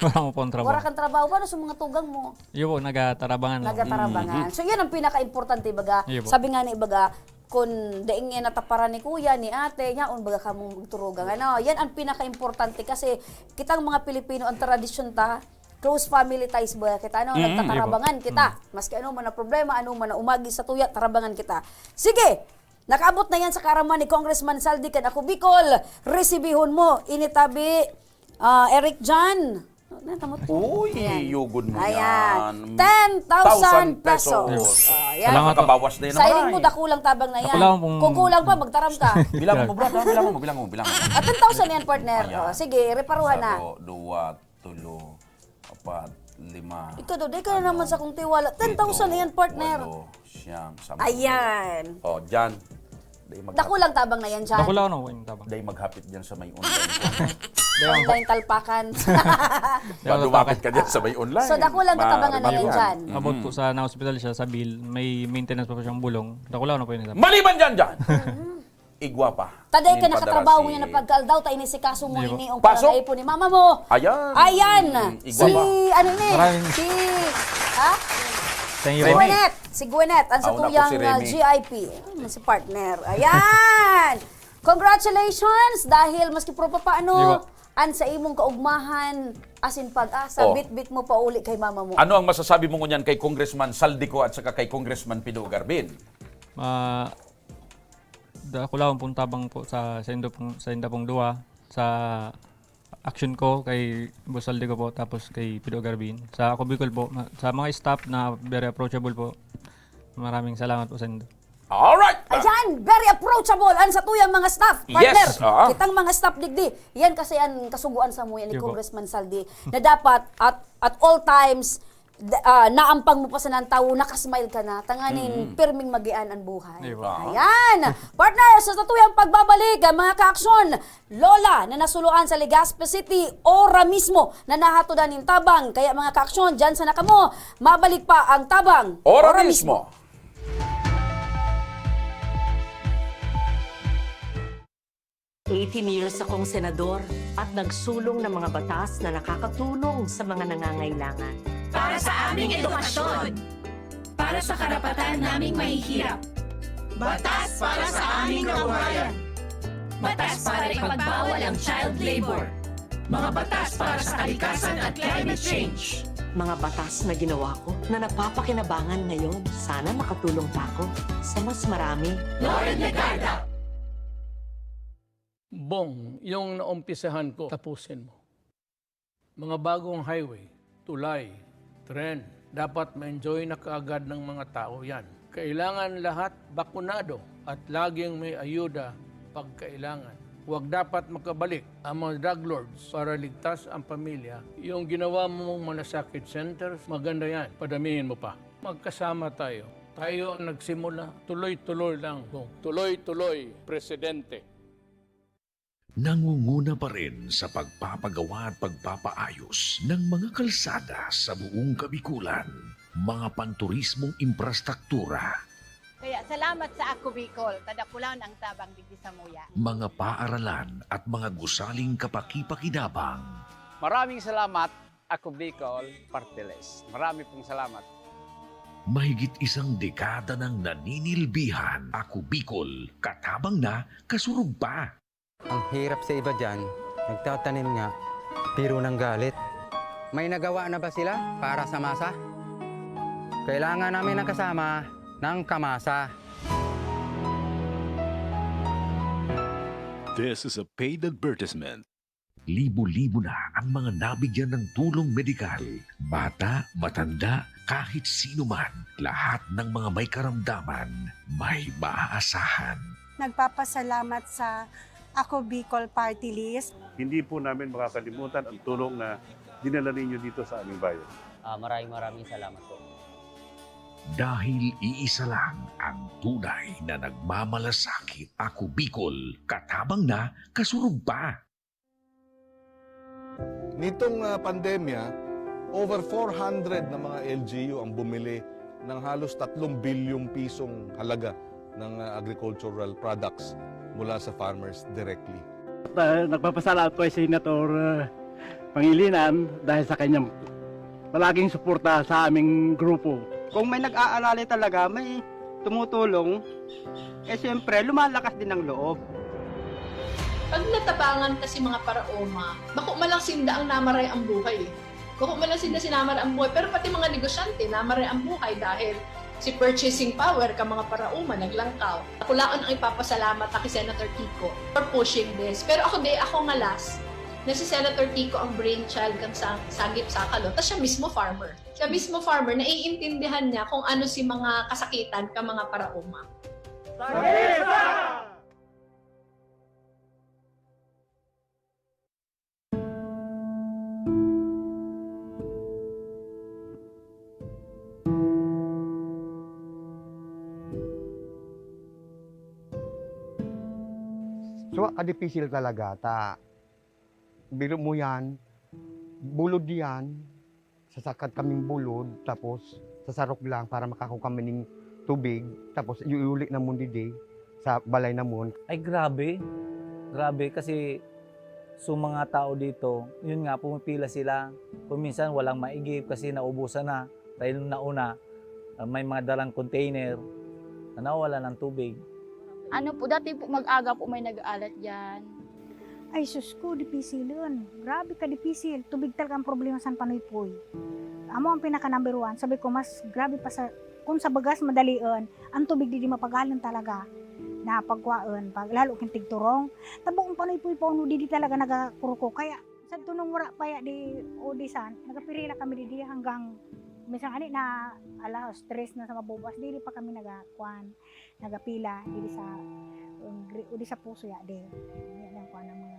B: Para mo po trabaho.
D: Wala kang trabaho. Paano sa mga tugang mo?
B: Iyo po, nagatarabangan.
D: Nagatarabangan. So, yan ang pinaka-importante, baga. Sabi nga ni Ibaga, kung daing yan nataparan ni kuya, ni ate, yaon baga ka mong magturugang. Ano, yan ang pinaka-importante kasi kitang mga Pilipino, ang tradisyon ta, close family ties ba kita, ano, nagtatarabangan kita. Maski ano man na problema, ano man na umagi sa tuya, tarabangan kita. Sige, nakaabot na yan sa karaman ni Congressman Saldi kan ako Bicol, resibihon mo, initabi, Eric John, Natamot.
E: Uy,
D: Ayan.
E: yugod mo
D: Ayan.
E: yan.
D: 10,000 pesos. Ayan.
E: Salamat. Makabawas na yun
D: Sa iling mo, dakulang tabang na yan. Kung kulang pa, magtaram ka.
E: Bilang mo, brad. Bilang mo.
D: At 10,000 yan, partner.
E: Ayan.
D: Sige, reparuhan na.
E: 1, 2, 3, 4, 5.
D: Ikaw daw, di ka na naman sa kong tiwala. 10,000 na yan, partner.
E: 8, 9, 10.
D: Ayan.
E: O, dyan.
D: Dakulang tabang na yan, Chan.
B: Dakulang yung tabang.
E: Dahil maghapit dyan sa may online.
D: Online talpakan.
E: Lumapit ka dyan sa may online.
D: So, dakulang katabangan na yan, Chan.
B: Abot po sa na-hospital siya sa bill, may maintenance pa siyang bulong. Dakulang na po yun.
E: Maliban dyan! Igwa pa.
D: Taday ka nakatrabaho niya na pagkaldaw, tayo inisikaso mo ini ang parang po ni mama mo.
E: Ayan.
D: Ayan.
E: Igwa
D: Si,
E: pa.
D: ano ni? Si, ha? Si Gwinnett, ang sa
E: Una po
D: tuyang
E: si Remy.
D: GIP. Si partner. Ayan! Congratulations! Dahil maski pro paano, an sa imong kaugmahan, asin pag-asa, bit-bit mo pa uli kay mama mo.
E: Ano ang masasabi mo ngunyan kay Congressman Saldico at saka kay Congressman Pido Garbin?
B: Dakulang pong tabang po sa inda pong duwa, sa action ko kay Bosaldi ko po, tapos kay Pido Garbin. Sa ako Bicol po, sa mga staff na very approachable po. Maraming salamat po sa inyo.
E: Alright!
D: Ayan, very approachable ang sa tuyang mga staff. Partner,
E: Yes,
D: kitang mga staff digdi. Yan kasi ang kasuguan sa muya ni Congressman Saldi na dapat at all times naampang mo pa sa nang tao, nakasmile ka na, tanganin, pirming magian ang buhay. Ayan! Partner, sa tuyang pagbabalik, mga kaaksyon, Lola na nasuluan sa Legazpi City, ora mismo na nahatudan ng tabang. Kaya mga kaaksyon, dyan sa nakamo, mabalik pa ang tabang.
E: Ora mismo.
G: 18 years akong senador at nagsulong ng mga batas na nakakatulong sa mga nangangailangan.
H: Para sa aming edukasyon. Para sa karapatan naming mahihirap. Batas para sa aming kabuhayan. Batas para ipagbawal ang child labor. Mga batas para sa kalikasan at climate change.
G: Mga batas na ginawa ko na napapakinabangan ngayon. Sana makatulong pa ako sa mas marami.
H: Lauren Legarda.
S: Bong, yung naumpisahan ko, tapusin mo. Mga bagong highway, tulay, tren, dapat ma-enjoy na kaagad ng mga tao yan. Kailangan lahat bakunado at laging may ayuda pag kailangan. Huwag dapat makabalik ang mga drug lords para ligtas ang pamilya. Yung ginawa mong malasakit centers, maganda yan. Padamihin mo pa. Magkasama tayo. Tayo ang nagsimula. Tuloy-tuloy lang. Tuloy-tuloy, Presidente.
M: Nangunguna pa rin sa pagpapagawa at pagpapaayos ng mga kalsada sa buong Kabikulan, mga panturismong infrastruktura,
Q: Kaya salamat sa Ako Bicol, tadakulan ang tabang digdi sa muya.
M: mga paaralan at mga gusaling kapakipakinabang.
R: Maraming salamat, Ako Bicol Partilles. Marami pong salamat.
M: Mahigit isang dekada ng naninilbihan, Ako Bicol, katabang na, kasurug pa.
C: Ang hirap sa iba dyan, nagtatanim nga, pero ng galit. May nagawa na ba sila para sa masa? Kailangan namin ng kasama ng kamasa.
A: This is a paid advertisement.
M: Libo-libo na ang mga nabigyan ng tulong medikal. Bata, matanda, kahit sino man, lahat ng mga may karamdaman, may maaasahan.
F: Nagpapasalamat sa Ako Bicol Party List.
W: Hindi po namin makakalimutan ang tulong na dinala ninyo dito sa aming bayan.
N: Maraming salamat po.
M: Dahil iisa lang ang tunay na nagmamalasakit. Ako Bicol, katabang na, kasurug pa.
I: Nitong pandemya, over 400 na mga LGU ang bumili ng halos 3 bilyong pisong halaga ng agricultural products mula sa farmers directly.
J: Nagpapasalamat ko si Senator Pangilinan dahil sa kanyang palaging suporta sa aming grupo.
K: Kung may nag-aalala talaga, may tumutulong, siyempre lumalakas din ang loob.
L: Pag natapangan kasi mga paraoma, bako malang sinda ang namaray ang buhay. Bako malang sinda sinamaray ang buhay, pero pati mga negosyante namaray ang buhay dahil si purchasing power ka mga parauma naglangkaw. Ako lang ang ipapasalamat kay Senator Kiko for pushing this. Pero ako nga last, na si Senator Kiko ang brainchild kang Sagip Sakalo, tapos siya mismo farmer. Siya mismo farmer, naiintindihan niya kung ano si mga kasakitan ka mga paraoma.
O: So, kadipisil talaga. Biro mo yan, bulod yan, sasakad kaming bulod, tapos sasarok lang para makakuha kami ng tubig, tapos iulit na mo didi sa balay na mo.
P: Ay grabe, grabe kasi so mga tao dito, yun nga pumipila sila, kung minsan walang maigib kasi naubusan na, dahil nauna may mga dalang container na nawala ng tubig.
T: Ano po, dati po mag-aga po may nag-aalat dyan.
X: Ay sus ko, dipisil yun. Grabe ka dipisil. Tubig talaga ang problema sa Panoypoy. Amo ang pinaka number 1. Sabi ko, mas grabe pa sa, kung sa bagas madalian, ang tubig di mapagalan talaga. Na pagkwaan, lalo king tigturong. Tabong Panoypoy po, no, di talaga nagakuruko. Kaya sa tunong wala pa ya di Odisan, nagapirila kami di hanggang minsan ani na alas 3 na sa mabubas, di pa kami nagapila di sa udi sa puso ya de. Yan ang kuan naman.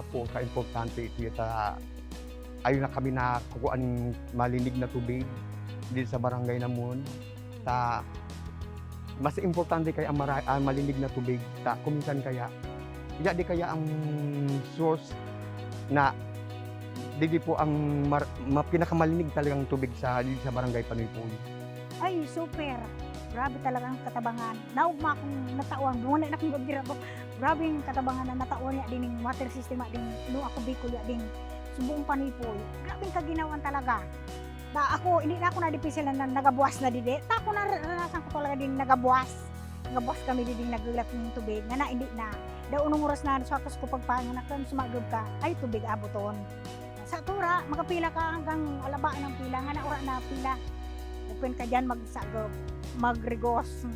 O: Po ka-importante ito ayun na kami na kukuha ng malinig na tubig dito sa barangay namon. Mas importante kaya ang malinig na tubig kuminsan kaya di kaya ang source na di po ang pinakamalinig talagang tubig sa barangay Panoypoy.
X: Ay super. Grabe talaga ang katabangan. Naugma akong natauan. Muna na akong gabira ko. Grabe ang katabangan na natauan niya din yung water system din. No ako Bicol ya din. Subuong Panoypoy. Grabe ang kaginawan talaga. Ako, hindi na ako na-dipisil na nagabuwas na dide. Ako naranasan ko talaga din nagabuwas. Nagabuwas kami din nagulat ng tubig. Nga na, hindi na. Unong oras na sa akas ko pagpanganakan, sumagod ka, ay tubig abuton. Sa tura, magapila ka hanggang alabaan ng pila. Nga na ora na pila. Open ka dyan magsagop. Magrigos.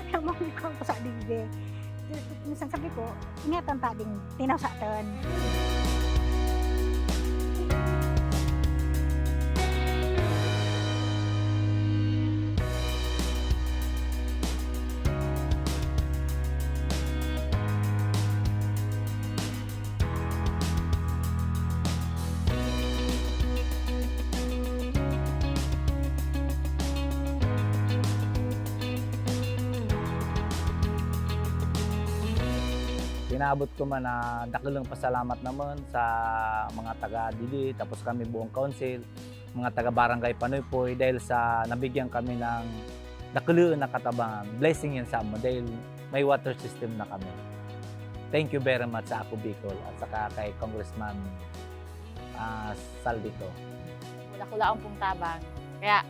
X: Mamikon ko sa digde. Minsan sabi ko, ingatan ta ding tinawsatan.
P: Inaabot ko man na dakilang pasalamat naman sa mga taga-dili, tapos kami buong council, mga taga-barangay Panoypoy dahil sa nabigyan kami ng dakilang na katabangan. Blessing yan sa amin dahil may water system na kami. Thank you very much sa Ako Bicol at saka kay Congressman Saldico.
T: Wala-kulaong pong tabang. Kaya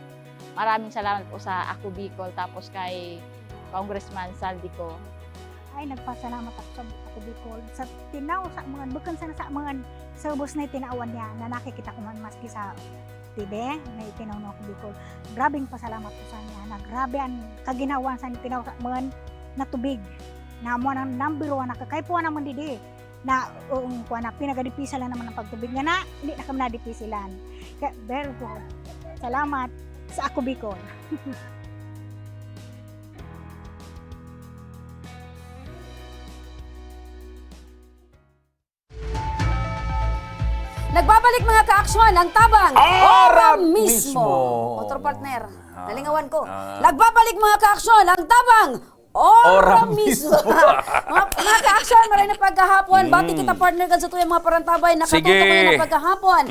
T: maraming salamat po sa Ako Bicol tapos kay Congressman Saldico.
X: Ay nagpasalamat ako sa Ako Bicol sa tinaw sa mga bukan sa mga service na tinaawan niya na nakikita ko man maski sa TV na itinaw ng Ako Bicol. Grabing pasalamat ko sa niya na grabe ang kaginawan sa tinaw sa mga na tubig na mo nang number 1 na kakaypuan naman didi na kuan na pinagadipisalan naman ng pagtubig nga na hindi na kami nadipisilan. Kaya very good. Salamat sa Ako Bicol.
D: Nagbabalik mga ka-aksyon ang tabang
E: Ora
D: mismo.
E: mismo.
D: Motor partner, nalingawan ko. Nagbabalik mga ka-aksyon ang tabang Ora mismo. Mga ka-action, maray na pagkahapon. Bati kita partner kan sa tuyang mga parantabay. Nakatuto ko na pagkahapon.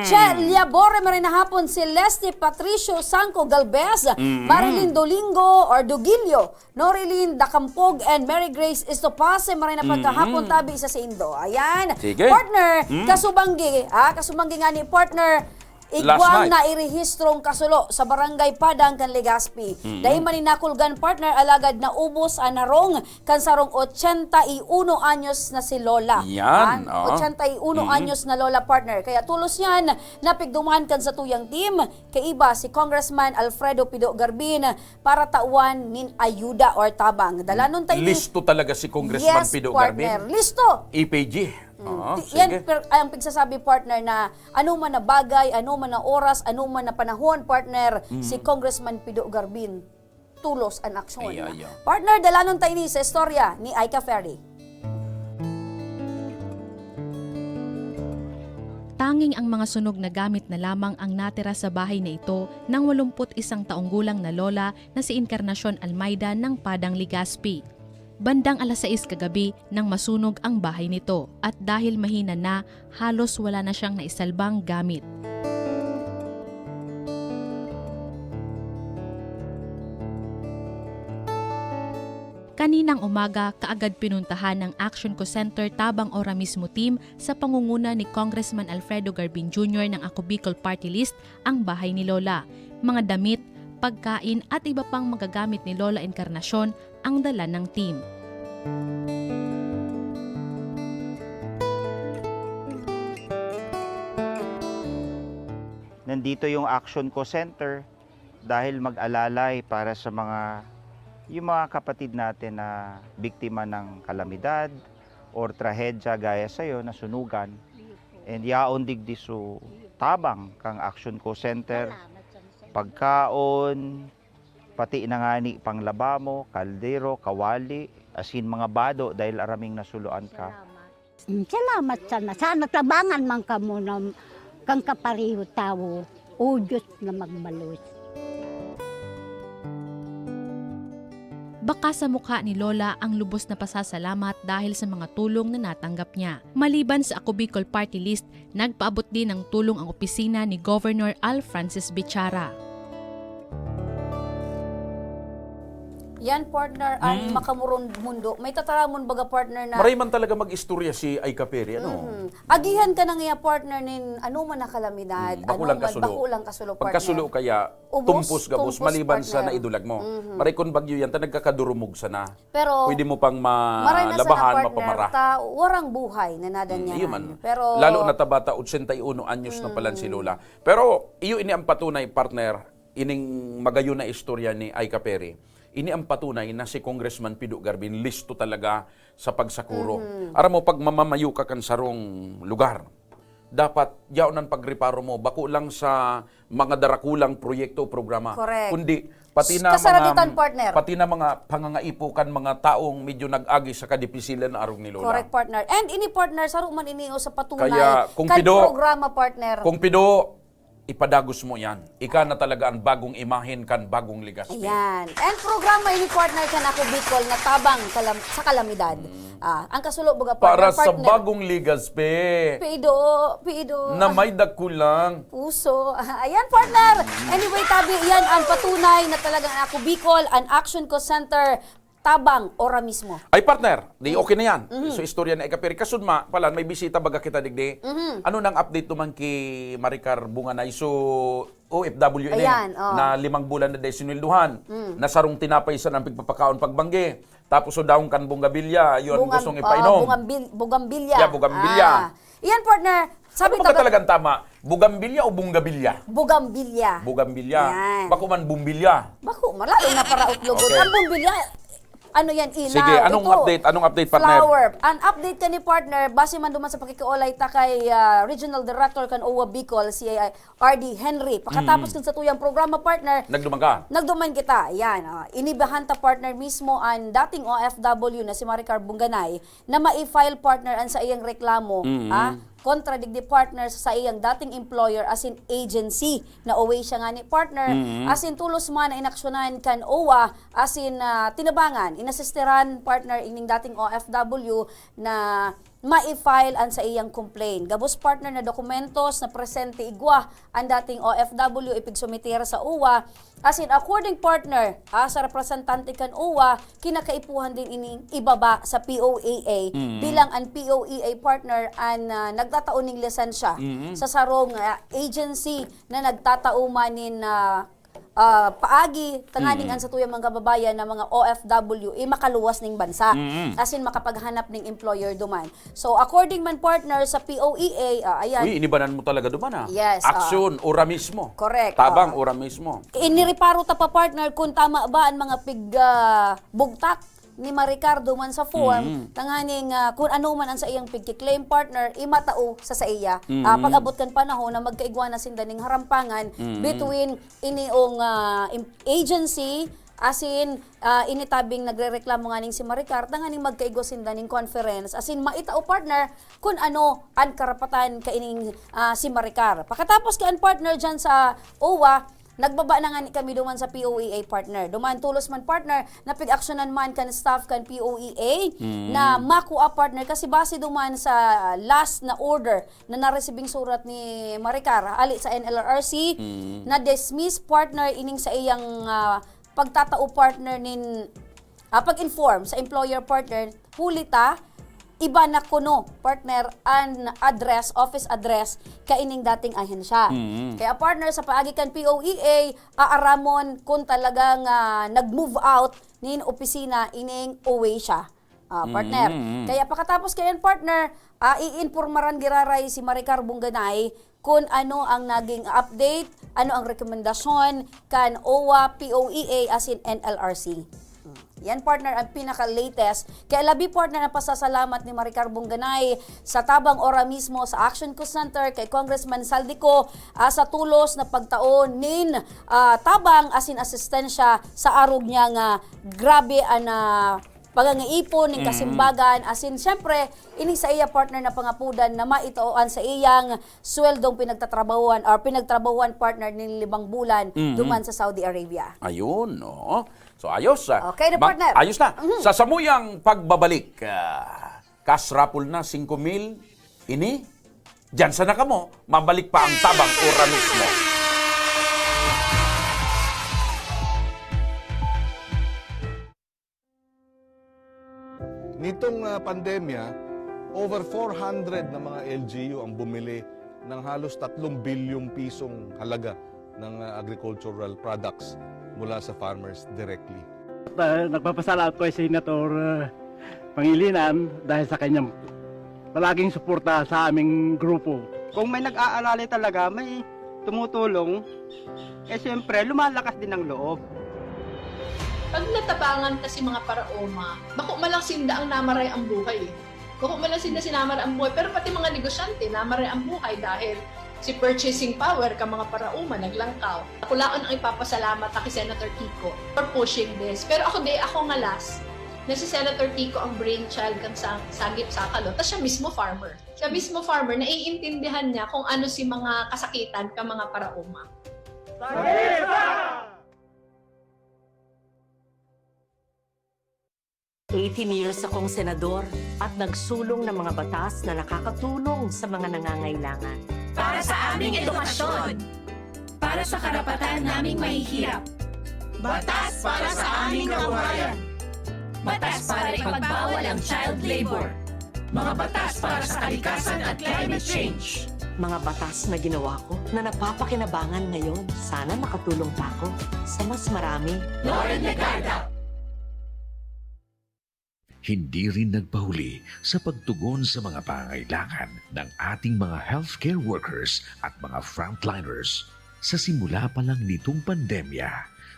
D: Che Liabore, maray na hapon. Celeste Patricio Sanco Galvez. Marilyn Dolingo or Dugilio. Norilyn Dacampog and Mary Grace Estopase, maray na pagkahapon. Tabi isa sa Indo. Ayan.
E: Sige.
D: Partner, kasubanggi. Kasubanggi nga ni partner. Igwang na irehistrong kasulo sa Barangay Padang kan Legazpi. Dahil maninakulgan partner alagad na ubos anarong kan sarong 81 anyos na si Lola.
E: Yan.
D: 81 anyos na Lola partner. Kaya tulos yan napigduman kan sa tuyang team kay iba si Congressman Alfredo Pido Garbin para tauan nin ayuda or tabang. Dalanon tayo
E: Listo talaga si Congressman Pido
D: partner.
E: Garbin.
D: Listo.
E: EPG.
D: Yan ang pagsasabi partner na ano man na bagay, ano man na oras, ano man na panahon partner, si Congressman Pido Garbin tulos ang aksyon. Partner, dalanon tayo ni sa istorya ni Aika Ferry.
B: Tanging ang mga sunog na gamit na lamang ang natira sa bahay na ito ng 81 taong gulang na lola na si Encarnacion Almeida ng Padang Legazpi. Bandang alas 6 kagabi nang masunog ang bahay nito at dahil mahina na, halos wala na siyang naisalbang gamit. Kaninang umaga, kaagad pinuntahan ng Action Co Center Tabang Ora mismo team sa pangunguna ni Congressman Alfredo Garbin Jr. ng Ako Bicol Party List ang bahay ni Lola. Mga damit, pagkain at iba pang magagamit ni Lola Encarnacion ang dala ng team.
G: Nandito yung Action Co Center dahil mag-alalay para sa yung mga kapatid natin na biktima ng kalamidad or trahedya gaya sa'yo na sunugan. And yaon digdi so tabang kang Action Co Center, pagkaon, pati na nga ni panglabamo, kaldero, kawali, asin mga bado dahil araming nasuluan ka.
X: Salamat sana. Sana tabangan man ka mo na kang kapariho tao. O Diyos na magmalos.
B: Baka sa mukha ni Lola ang lubos na pasasalamat dahil sa mga tulong na natanggap niya. Maliban sa Ako Bicol Party List, nagpaabot din ng tulong ang opisina ni Governor Al Francis Bichara.
D: Yan partner ang makamuron mundo. May tataramon baga partner na
E: Maray man talaga mag-istorya si Aika Ferry.
D: agihan ka na nga partner nin ano man na kalamidad,
E: Bakulang kasulo.
D: bakulang kasulo partner.
E: Pagkasulo kaya, tumpos gabos, maliban sa naidulag mo. Maray kung bagyo yan, ta nagkakadurumog sana.
D: Pero
E: pwede mo pang
D: maray na
E: malabahan,
D: sana partner,
E: mapamara.
D: warang buhay na nadan niya. Pero
E: Lalo na tabata, 81 anyos na pala si Lola. Pero iyo ini ang patunay partner, ining magayo na istorya ni Aika Ferry. Ini ang patunay na si Congressman Pido Garbin listo talaga sa pagsakuro. Aram mo, pag mamamayo ka kan sarong lugar, dapat yaonan pagreparo mo, bako lang sa mga darakulang proyekto o programa.
D: Correct.
E: Kundi, pati na
D: partner.
E: pati na mga pangangaipukan, mga taong medyo nag-agi sa kadipisilan na arong ni Lola.
D: Correct partner. And ini partner, saro man iniyo sa patunay
E: Kaya, kung
D: kan
E: Pido,
D: programa partner.
E: Kung Pido, ipadagos mo yan. Ika na talaga ang bagong imahen kan bagong Legazpi.
D: Ayan. And programa ini partner kan Ako Bicol na tabang sa kalamidad. Ang kasulo baga
E: Para
D: partner.
E: sa bagong Legazpi.
D: Pido.
E: Na may dakulang.
D: Puso. Ayan partner. Anyway, tabi yan ang patunay na talagang Ako Bicol, ang Action Co Center Tabang Ora mismo.
E: Ay partner, di okay na yan. So istorya na Aika Ferry. Kasud pala, may bisita baga kita digdi. Ano nang update naman ki Maricar Bunganay? So OFW na 5 bulan na day sinwelduhan. Na sarong tinapay sa ng pagpapakaon pagbangge. Tapos so daong kan Bungabilya, yun gustong ipainom.
D: Bugambilya.
E: Yeah, Bugambilya.
D: Iyan partner, sabi
E: ano ba talagang tama? Bugambilya o Bungabilya?
D: Bugambilya.
E: Bugambilya.
D: Yan.
E: Bako man Bumbilya.
D: Bako, malalo na para utlogod.
E: Okay.
D: Ang bumbilya, ano yan, ilaw.
E: Sige, anong update? Anong update, partner?
D: Flower. Ang update ka ni partner, base man duman sa pakikiolay ta kay Regional Director kan OWA Bicol, si RD Henry. Pagkatapos kan sa tuyang programa, partner,
E: nagduman ka?
D: Nagduman kita. Yan. Inibahan ta partner mismo ang dating OFW na si Maricar Bunganay na ma-file partner ang sa iyang reklamo. kontra digdi partner sa iyang dating employer as in agency na away siya nga ni partner as in tulos man na inaksyonan kan OWA as in tinabangan inasisteran partner ining dating OFW na ma-file an sa iyang complaint. Gabos partner na dokumentos na presente igwa ang dating OFW ipigsumitira sa OWA. As in, according partner, sa representante kan OWA, kinakaipuhan din ining ibaba sa POEA bilang ang POEA partner ang nagtataon ng lisensya sa sarong agency na nagtataumanin paagi tanganing an sa tuyang mga kababayan na mga OFW makaluwas ning bansa as in makapaghanap ning employer duman. So according man partner sa POEA ayan.
E: Uy, inibanan mo talaga duman
D: Yes.
E: Aksyon ora mismo.
D: Correct.
E: Tabang ora mismo.
D: Inireparo ta pa partner kung tama ba ang mga bugtak ni Maricardo man sa form tanganing kung ano man ang sa iyang pigki-claim partner imatao sa iya. Pag-abot kan panahon na magkaigwa na sinda ning harampangan between iniong agency as in initabing nagrereklamo nga ning si Maricar tanganing magkaigwa sinda ning conference as in maitao partner kung ano ang karapatan kaining si Maricar. Pagkatapos kan partner dyan sa OWA nagbaba na nga kami duman sa POEA partner. Duman tulos man partner na pig-aksyonan man kan staff kan POEA na makuha partner kasi base duman sa last na order na naresibing surat ni Maricar ali sa NLRC na dismiss partner ining sa iyang pagtatao partner nin pag-inform sa employer partner hulita iba na kuno partner an address, office address kaining dating ahensya. Kaya partner sa paagi kan POEA aaramon kung talagang nag-move out nin opisina ining away siya. Partner. Kaya pagkatapos kayan partner, iinformaran giraray si Maricar Bungganay kung ano ang naging update, ano ang rekomendasyon kan OWA, POEA as in NLRC. Yan partner ang pinaka-latest. Kaya labi partner na pasasalamat ni Maricar Bungganay sa tabang ora mismo sa Action Co Center kay Congressman Saldico sa tulos na pagtaon nin tabang asin asistensya sa arog niya nga grabe ang pagangaipon ng kasimbagan asin syempre ini sa iya partner na pangapudan na maitoan sa iyang sweldong pinagtrabahuan partner ni 5 bulan duman sa Saudi Arabia.
E: Ayun, no? So ayos.
D: Okay na partner.
E: Ayos na. Sa samuyang pagbabalik, kasrapul na 5,000 ini, dyan sa nakamo, mabalik pa ang tabang ora mismo.
I: Nitong pandemya, over 400 na mga LGU ang bumili ng halos 3 bilyong pisong halaga ng agricultural products mula sa farmers directly.
J: Nagpapasalamat ko si Senator Pangilinan dahil sa kanyang palaging suporta sa aming grupo.
K: Kung may nag-aalala talaga, may tumutulong, siyempre lumalakas din ang loob.
L: Pag natabangan kasi mga paraoma, bako malang sinda ang namaray ang buhay. Bako malang sinda sinamar ang buhay, pero pati mga negosyante namaray ang buhay dahil si purchasing power ka mga parauma naglangkaw. Kulaon ang ipapasalamat kay Senator Kiko for pushing this. Pero ako nga last na si Senator Kiko ang brainchild kang sagip sakalo. Tapos siya mismo farmer. Siya mismo farmer, naiintindihan niya kung ano si mga kasakitan ka mga parauma.
H: Sagipa! 18 years akong senador at nagsulong ng mga batas na nakakatulong sa mga nangangailangan.
S: Para sa aming edukasyon. Para sa karapatan naming mahihirap. Batas para sa aming kabuhayan. Batas para ipagbawal ang child labor. Mga batas para sa kalikasan at climate change.
H: Mga batas na ginawa ko na napapakinabangan ngayon. Sana makatulong pa ako sa mas marami.
S: Lauren Legarda.
M: Hindi rin nagpahuli sa pagtugon sa mga pangangailangan ng ating mga healthcare workers at mga frontliners. Sa simula pa lang nitong pandemya,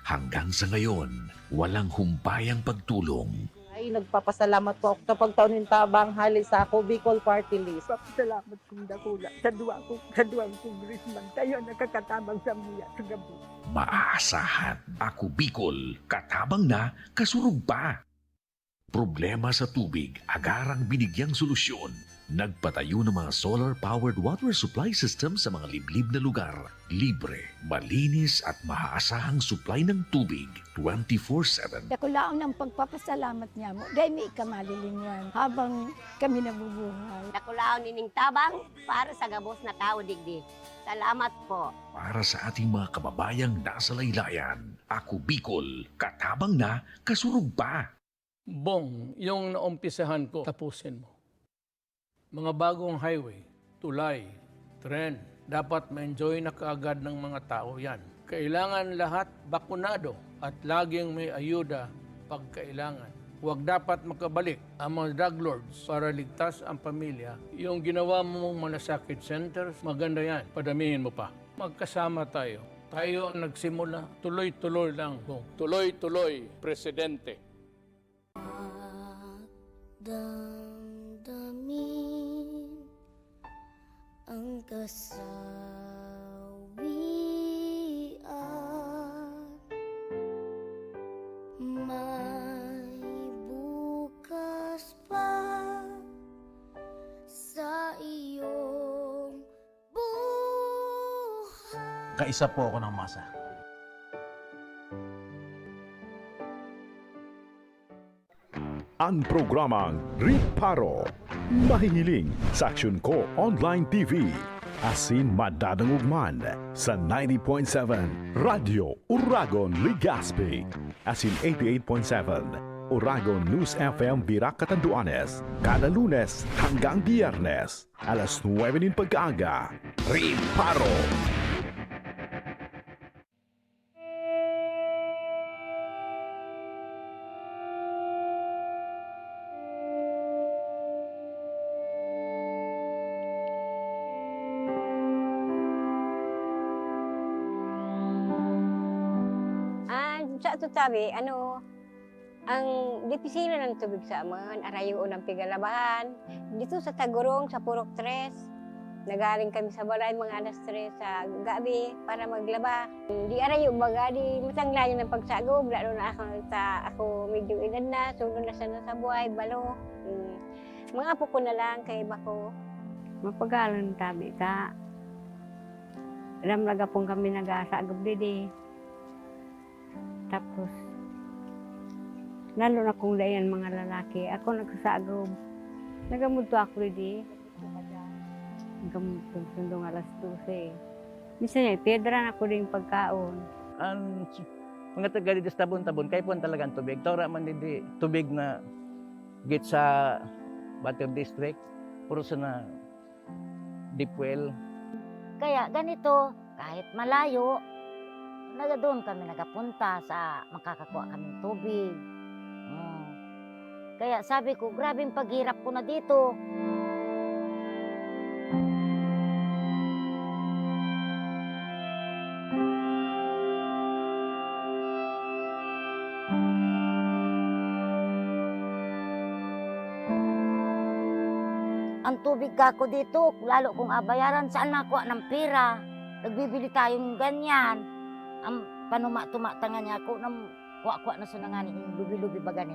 M: hanggang sa ngayon, walang humpayang pagtulong.
U: Ay, nagpapasalamat po ako sa pagtaon ng tabang hali sa ako Bicol Party List.
X: Salamat kong dakula sa duwang congressman. Kayo nakakatabang sa miya sa gabi.
M: Maaasahan, Ako Bicol, katabang na, kasurug pa. Problema sa tubig, agarang binigyang solusyon. Nagpatayo ng mga solar-powered water supply system sa mga liblib na lugar. Libre, malinis at maaasahang supply ng tubig 24/7.
C: Dako laon ang pagpapasalamat niya mo. Dahil may ikamalilingan habang kami nabubuhay.
Q: Dako laon nining tabang para sa gabos na tao digdi. Salamat po.
M: Para sa ating mga kababayang nasa laylayan, Ako Bicol, katabang na, kasurug pa.
R: Bong, yung naumpisahan ko, tapusin mo. Mga bagong highway, tulay, tren, dapat ma-enjoy na kaagad ng mga tao yan. Kailangan lahat bakunado at laging may ayuda pag kailangan. Huwag dapat makabalik ang mga drug lords para ligtas ang pamilya. Yung ginawa mong malasakit centers, maganda yan. Padamihin mo pa. Magkasama tayo. Tayo ang nagsimula. Tuloy-tuloy lang. Tuloy-tuloy, Presidente.
V: Damdamin ang kasawian, may bukas pa sa iyong buhay.
Y: Kaisa po ako ng masa.
A: Ang programang Riparo, mahihiling sa Aksyon Ko Online TV. Asin madadangugman sa 90.7 Radio Uragon Legazpi. Asin 88.7 Uragon News FM Birac Catanduanes. Kada Lunes hanggang Biyernes, alas 9 ng pagkaaga. Riparo.
Q: Sa ito tabi, ang dipisila ng tubig sa aman, arayo unang pigalabahan. Dito sa Tagurong, sa Purok 3, nagaling kami sa balay mga alas 3 sa gabi para maglaba. Di arayo baga, di matanglayan ng pagsagob, lalo na ako medyo edad na, sunod na sana sa buhay, balo. Mga apo ko na lang, kay bako. Mapagalan tabi ta. Ramlaga pong kami nag-asagob didi. Tapos, lalo na kung dayan mga lalaki, ako nagsasagob. Nagamudto ako rin Nagamudto sundong alas 12. Minsan niya, pedra na ako rin pagkaon.
P: Ang mga taga dito sa tabon-tabon, kaya po talagang tubig. Tora man hindi tubig na git sa Bater District, puro sa na deep well.
U: Kaya ganito, kahit malayo, doon kami nagapunta sa makakakuha kaming tubig. Kaya sabi ko, grabing paghirap ko na dito. Ang tubig kako dito, lalo kung abayaran, saan makuha ng pera? Nagbibili tayong ganyan. Ang panuma-tumatangan niya ako, kuha-kuha na sa nangani, yung lubi-lubi ba gani?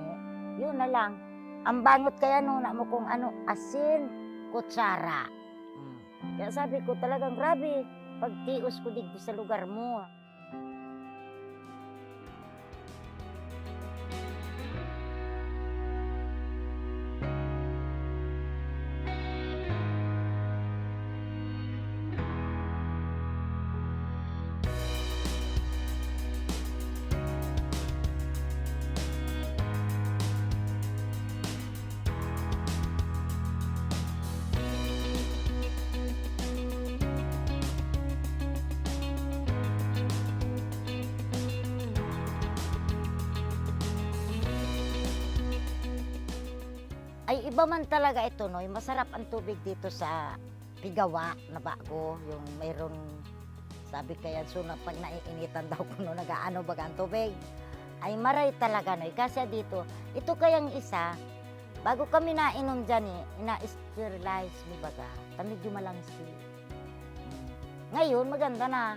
U: Yun na lang. Ang bangot kaya no, na mo kung asin, kutsara. Kaya sabi ko talagang grabe, pagtios ko digdi sa lugar mo. Ay iba man talaga ito, no? Masarap ang tubig dito sa Pigawa na bago, yung mayroon, sabi kaya suna pag naiinitan daw kung no, nagaano baga ang tubig. Ay maray talaga, no? Kasi dito, ito kayang isa, bago kami nainom dyan, ina-sterilize mi baga, medyo malangsi. Ngayon, maganda na.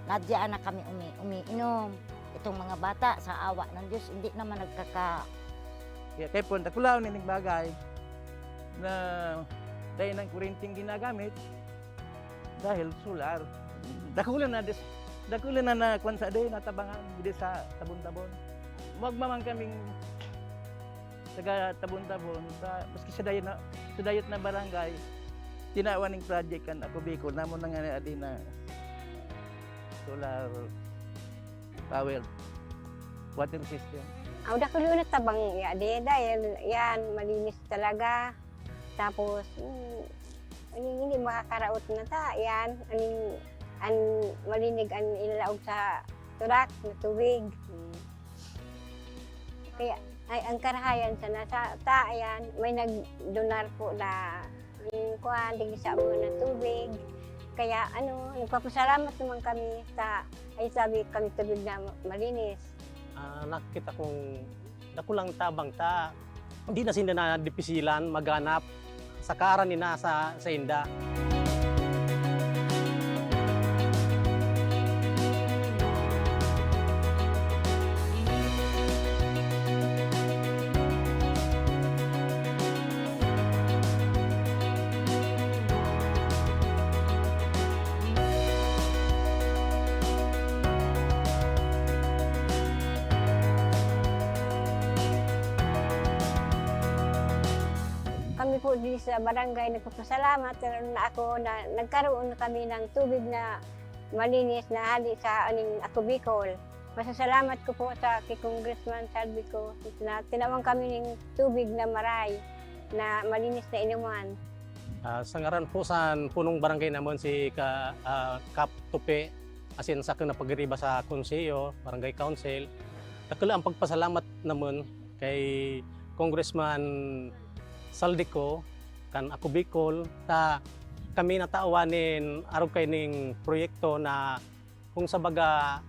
U: Nadyaan na kami umiinom. Itong mga bata, sa awa ng Diyos, hindi naman
P: Kaya kay punta, kulaw ninig bagay na
J: dahil ng kurinting ginagamit dahil solar. Dakulan na kwan sa day natabangan dito sa tabon-tabon. Magmamang kaming taga tabon-tabon sa maski sa dayat na barangay tinawaning project kan ako Bicol namon nang adi na solar power water system.
Q: Udah kulo na tabang ya de dahil yan malinis talaga. Tapos hindi makakaraot na ta yan an malinig an ilalaog sa turak na tubig. Kaya ay ang karahayan sa nasa ta yan may nagdonar po na kuan digdi sa mga na tubig. Kaya nagpapasalamat naman kami sa ay sabi kami tubig na malinis.
F: Nakita kong dakulang tabang ta. Hindi na sila na dipisilan maghanap sa karan ni nasa sa inda.
Q: Kami po di sa barangay nagpapasalamat na ako na nagkaroon na kami ng tubig na malinis na hali sa Ako Bicol. Masasalamat ko po sa kay Congressman Salvi ko na tinawang kami ng tubig na maray na malinis na inuman.
F: Sa ngaran po sa punong barangay naman si Kap Tupe asin sa na pagriba sa konseyo, barangay council. Dakala ang pagpasalamat naman kay Congressman Saldico kan Ako Bicol ta kami nataawanin araw kay ning proyekto na kung sa baga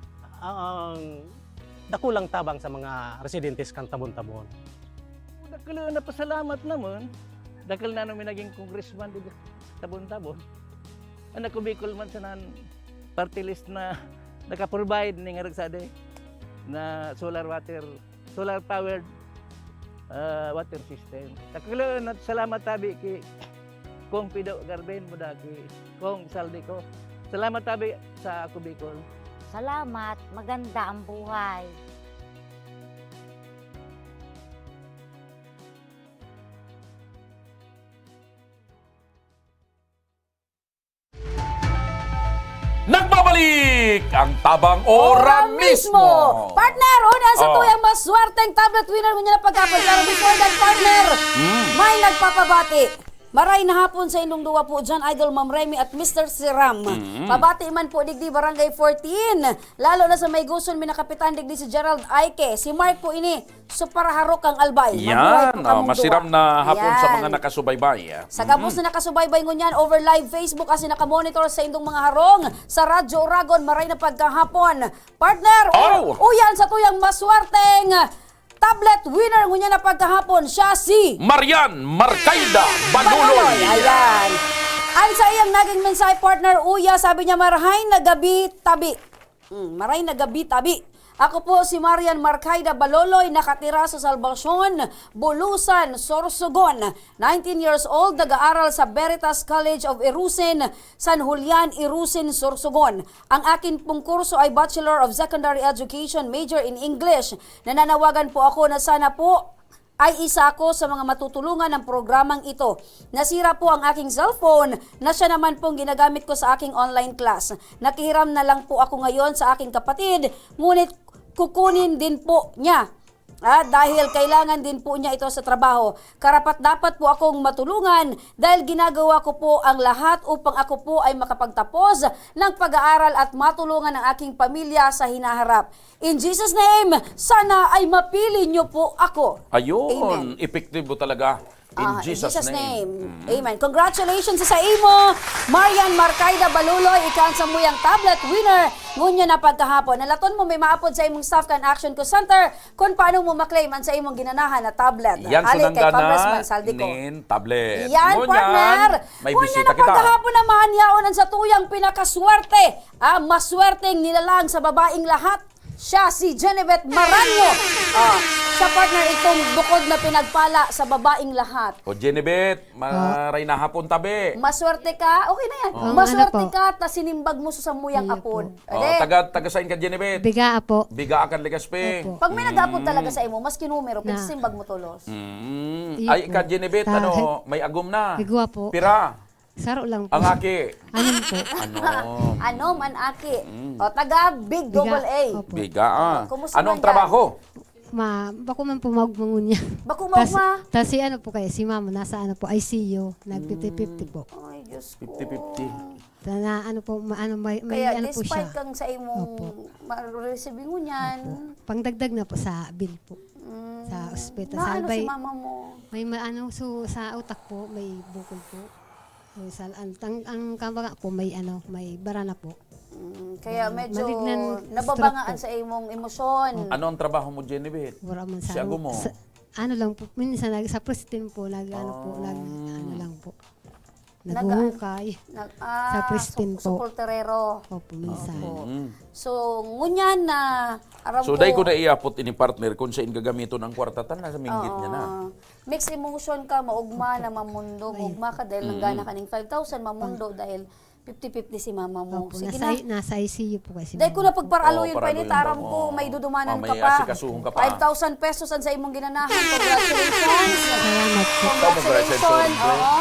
F: dakulang tabang sa mga residentes kan tabon-tabon.
J: Dakala na pasalamat naman. Dakal na namin naging congressman dito tabon-tabon. Ang Ako Bicol man sa party list na naka-provide ning aragsade na solar powered water system. Takilo na salamat tabi ki Kong Pido Garben muda ki Kong Saldico. Salamat tabi sa Ako Bicol.
U: Salamat, maganda ang buhay.
E: Nagbabalik ang Tabang Ora mismo.
D: Partner, una sa tuyang maswerteng tablet winner mo niya na pagkapal. Pero before that, partner, may nagpapabati. Maray na hapon sa inyong duwa po dyan, Idol Ma'am Remy at Mr. Siram. Pabati man po digdi Barangay 14. Lalo na sa may guson minakapitan digdi si Gerald Aike. Si Mark po ini, super harok ang albay.
E: Yan, masiram na hapon sa mga nakasubaybay.
D: Sa kabus na nakasubaybay ngunyan over live Facebook as nakamonitor sa indong mga harong sa Radyo Uragon, maray na pagkahapon. Partner, uyan sa tuyang maswerteng tablet winner ngunya na pagkahapon, siya si
E: Marian Marcaida Banuloy.
D: Ayan. Ang sa iyang naging mensahe, partner, uya, sabi niya, marahay na gabi tabi. Maray na gabi tabi. Ako po si Marian Marcaida Baloloy, nakatira sa Salvacion, Bulusan, Sorsogon. 19 years old, nag-aaral sa Veritas College of Irusin, San Julian, Irusin, Sorsogon. Ang akin pong kurso ay Bachelor of Secondary Education, major in English. Nananawagan po ako na sana po ay isa ako sa mga matutulungan ng programang ito. Nasira po ang aking cellphone na siya naman pong ginagamit ko sa aking online class. Nakihiram na lang po ako ngayon sa aking kapatid, ngunit kukunin din po niya. Dahil kailangan din po niya ito sa trabaho. Karapat dapat po akong matulungan dahil ginagawa ko po ang lahat upang ako po ay makapagtapos ng pag-aaral at matulungan ang aking pamilya sa hinaharap. In Jesus' name, sana ay mapili niyo po ako.
E: Ayun, epektibo talaga. In Jesus' name.
D: Amen. Congratulations sa imo, Marian Marcaida Baluloy, ikan sa muyang tablet winner ngunya na pagkahapon. Nalaton mo may maapod sa imong staff kan Action Co Center kung paano mo maklaim an sa imong ginanahan na tablet.
E: Yan sunanggana nin tablet.
D: Yan, partner.
E: May
D: ngunya
E: bisita
D: na pagkahapon naman yaonan sa tuyang pinakaswerte. Maswerteng nilalang sa babaeng lahat. Siya si Genevieve Maranyo. Siya partner itong bukod na pinagpala sa babaeng lahat.
E: O Jenebet, maray na hapon tabi.
D: Maswerte ka, okay na yan. Maswerte ka, ta sinimbag mo sa samuyang apod.
E: Taga sain ka Jenebet.
N: Bigaa po.
E: Bigaa kan Legaspi.
D: Pag may nag-apod talaga sa imo, mas kinumero, simbag mo tulos.
E: Ay ka Jenebet, may agom na.
N: Igwa po.
E: Pira.
N: Saro lang po.
E: Ang aki.
N: Anom po.
D: Anom an aki. O taga Big Double A.
E: Bigaa.
D: Kumusta
E: Anong
D: man
E: trabaho?
N: Bako man po magmangun niya.
D: Bako ma.
N: Tas si ano po kayo, si mama nasa ano po, ICU, nag 50-50 po.
D: Ay, Diyos ko.
E: 50-50.
N: Na ano po, may
D: Kaya
N: ano po siya.
D: despite kang sa imong ma-receiving mo niyan.
N: Pangdagdag na po sa bill po. Sa ospital.
D: Na ano si mama mo?
N: May ano, so sa utak po, may bukol po. So, ang kambaga po, may ano, may barana po.
D: Kaya medyo
N: Malignant
D: nababangaan
N: stroke
D: sa imong emosyon.
E: Ano ang trabaho mo Jenebet?
N: Wala man
E: Si ago mo.
N: Ano lang po, minsan sa Preston po, ano lang po. Naguhukay. Sa Preston po.
D: Supulterero.
N: Opo, minsan.
D: So, ngunyan na aram
E: So, dahil ko na iapot ini partner kung saan gagamiton ang kwartatan, nasa minggit niya na.
D: Mixed emotion ka, maugma na mamundog. Ugma ka dahil nanggana ka ng 5,000, mamundo dahil 50-50 si mama mo.
N: Opo,
D: Sige
N: nasa ICU po kasi.
D: Dahil ko na pagparaluyin pa ini,
E: paraluyin
D: taram
E: mo.
D: ko, may dudumanan
E: May
D: ka pa.
E: asikasuhon ka pa.
D: 5,000 pesos ang sa imong ginanahan. Congratulations.
N: Salamat po.
D: Congratulations. Oo.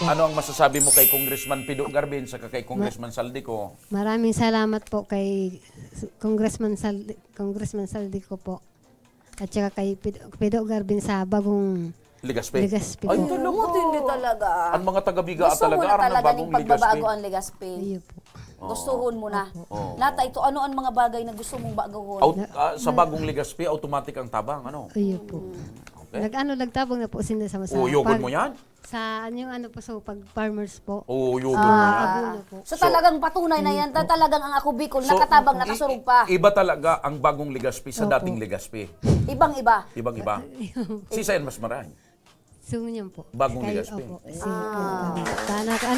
E: Ano ang masasabi mo kay Congressman Pido Garbin sa kay Congressman Saldico?
N: Maraming salamat po kay Congressman Saldico po. At saka kay Pido Garbin sa bagong
E: Legaspi.
N: Legaspi
E: Ay,
N: po.
D: Hindi talaga.
E: Ang mga taga-biga
D: Gusto mo
E: talaga
D: na
E: ang
D: talaga
E: bagong
D: ng pagbabago
E: Legaspi.
D: ang Legaspi.
N: po.
D: Gustuhon mo na. Nata, ito ano ang mga bagay na gusto mong baguhon?
E: Sa bagong Legaspi, automatic ang tabang, ano?
N: Iyo po. Nagtabang na po sila sa masama.
E: Uyugon mo yan?
N: Sa yung ano po, so pag farmers po.
E: Uyugon mo yan?
D: So talagang patunay na yan, talagang ang Ako Bicol, nakatabang, nakasurog pa.
E: Iba talaga ang bagong Legaspi sa dating Legaspi.
D: Ibang-iba.
E: Ibang-iba. Si Sayan mas marami.
N: Sunyan po.
E: Bagong Legaspi.
N: Ano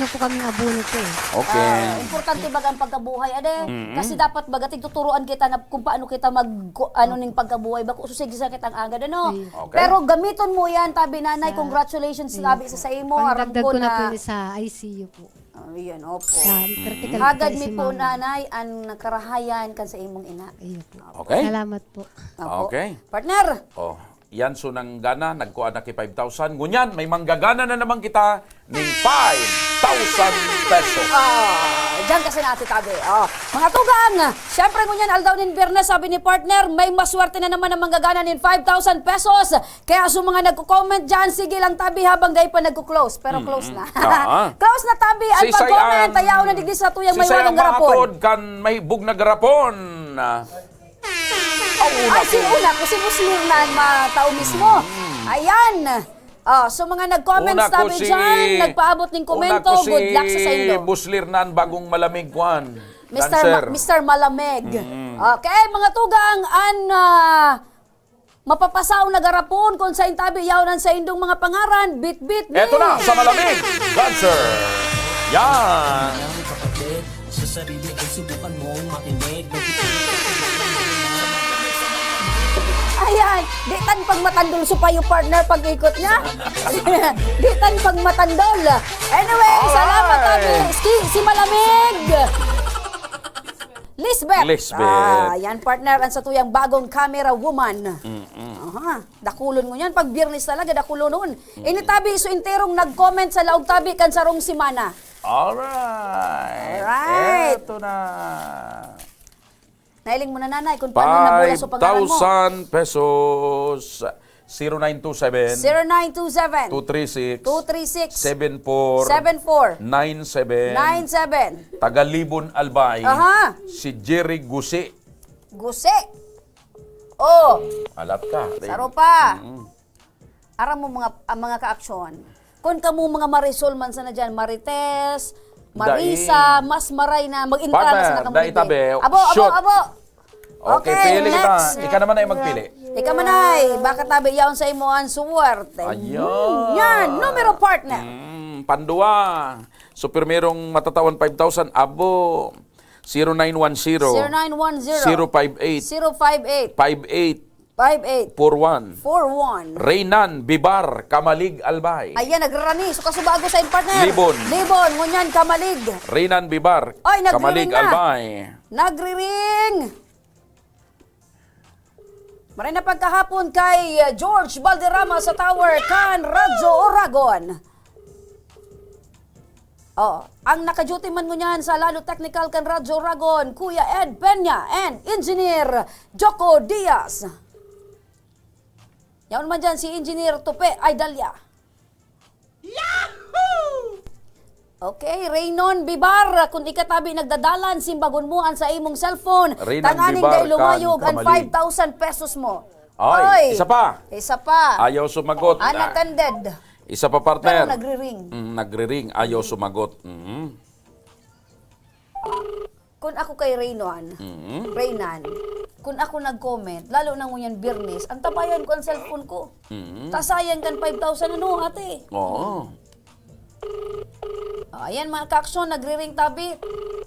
N: po kami abono po eh.
E: Okay.
D: Importante baga ang pagkabuhay, ade. Kasi dapat baga tuturuan kita na kung paano kita ano ning pagkabuhay. Bako susig sa kitang agad, ano?
E: Okay.
D: Pero gamiton mo yan, tabi nanay, congratulations sabi sa imo. Aram
N: Pangdagdag
D: ko
N: ko na po
D: na.
N: sa ICU po.
D: Yan, opo.
N: Critical
D: Hagad
N: po
D: mi
N: si
D: po
N: mama.
D: nanay, ang karahayan kan sa imong ina.
E: Okay?
N: Salamat po.
E: Okay.
D: Partner!
E: Oh, yan so nang gana, nagkuha na kay 5,000. Ngunyan, may manggagana na naman kita ng 5,000 pesos.
D: Diyan kasi natin tabi. Mga tugang, syempre ngunyan aldaw nin Biyernes, sabi ni partner, may maswerte na naman ang manggagana nin 5,000 pesos. Kaya so mga nagko-comment dyan, sige lang tabi habang day pa nagko-close. Pero close na. Close na tabi. Ang pag-comment, ayaw na digdi sa tuyang may walang garapon.
E: makakod kan may bug na garapon.
D: Ay, si una, kasi Muslim na matao mismo. Ayan. So mga nag-comments tabi dyan, nagpaabot ng komento, good luck sa indo.
E: Buslir nan bagong malamig kwan.
D: Mr. Malamig. Okay, mga tugang, mapapasaw na garapon kung sa intabi yaw sa indong mga pangaran, bit-bit ni.
E: Eto na, sa malamig, dancer. Yan.
O: Sa sarili ay subukan mong makinig.
D: Ayan, di tan pag matandol supayo partner pag ikot niya. Di tan pag matandol. Anyway, salamat tabi. Si Malamig. Lisbeth. Yan partner ang sa tuyang bagong camera woman. Dakulon mo yan. Pag Biyernes talaga, dakulon nun. Initabi iso interong nag-comment sa laog tabi kan sarong simana.
E: Alright. Eto na.
D: Nailing mo na nanay kung paano nabula sa pangalan mo.
E: 5,000 pesos. 0927
D: 0927 236
E: 74 97 Tagalibon Albay. Si Jerry Guse.
D: Guse. Oh.
E: Alat ka.
D: Saro pa. Aram mo mga ka-aksyon. Kung kamo mga Marisol man sana dyan, Marites, Marisa, mas maray na mag-intra na sa nakamulitin. Abo.
E: Okay, pili
D: next.
E: kita. Ika naman ay magpili.
D: Ika manay, baka tabi yaon sa imo ang suwerte.
E: Ayun.
D: Yan, numero partner.
E: Pandua. So, primerong matatawan 5,000. Abo. 0910
D: 0910
E: 058
D: 058
E: 58
D: 58
E: 41.
D: 41.
E: Reynan Bibar, Kamalig Albay.
D: Ayan, nagrani. So, kasubago sa partner.
E: Libon.
D: Libon, ngunyan, Kamalig.
E: Reynan Bibar,
D: Ay,
E: Kamalig
D: nagriring na.
E: Albay.
D: Nagriring. Maray na pagkahapon kay George Valderrama sa Tower, Can Radyo Oragon. Oh, ang naka-duty man mo niyan sa Lalo Technical Can Radyo Oragon, Kuya Ed Peña and Engineer Joko Diaz. Yaon man dyan si Engineer Tupe Aidalya. Yahoo! Okay, Reynon Bibar, kung ikatabi nagdadalan, simbagon mo ang sa imong cellphone.
E: Reynon
D: Tanganing
E: Bibar,
D: day lumayog
E: Can
D: ang
E: Kamalig.
D: 5,000 pesos mo.
E: Ay, isa pa.
D: Isa pa.
E: Ayaw sumagot.
D: Unattended.
E: Isa pa,
D: Pero
E: partner.
D: nagri-ring.
E: Nagri-ring, ayaw sumagot.
D: Kung ako kay Reynon, Reynan, kung ako nag-comment, lalo na ngunyan Birnis, ang tabayan ko ang cellphone ko. Tasayang kan 5,000 ano, ate.
E: Oo.
D: Ayan mga kaksyon, nagri-ring tabi.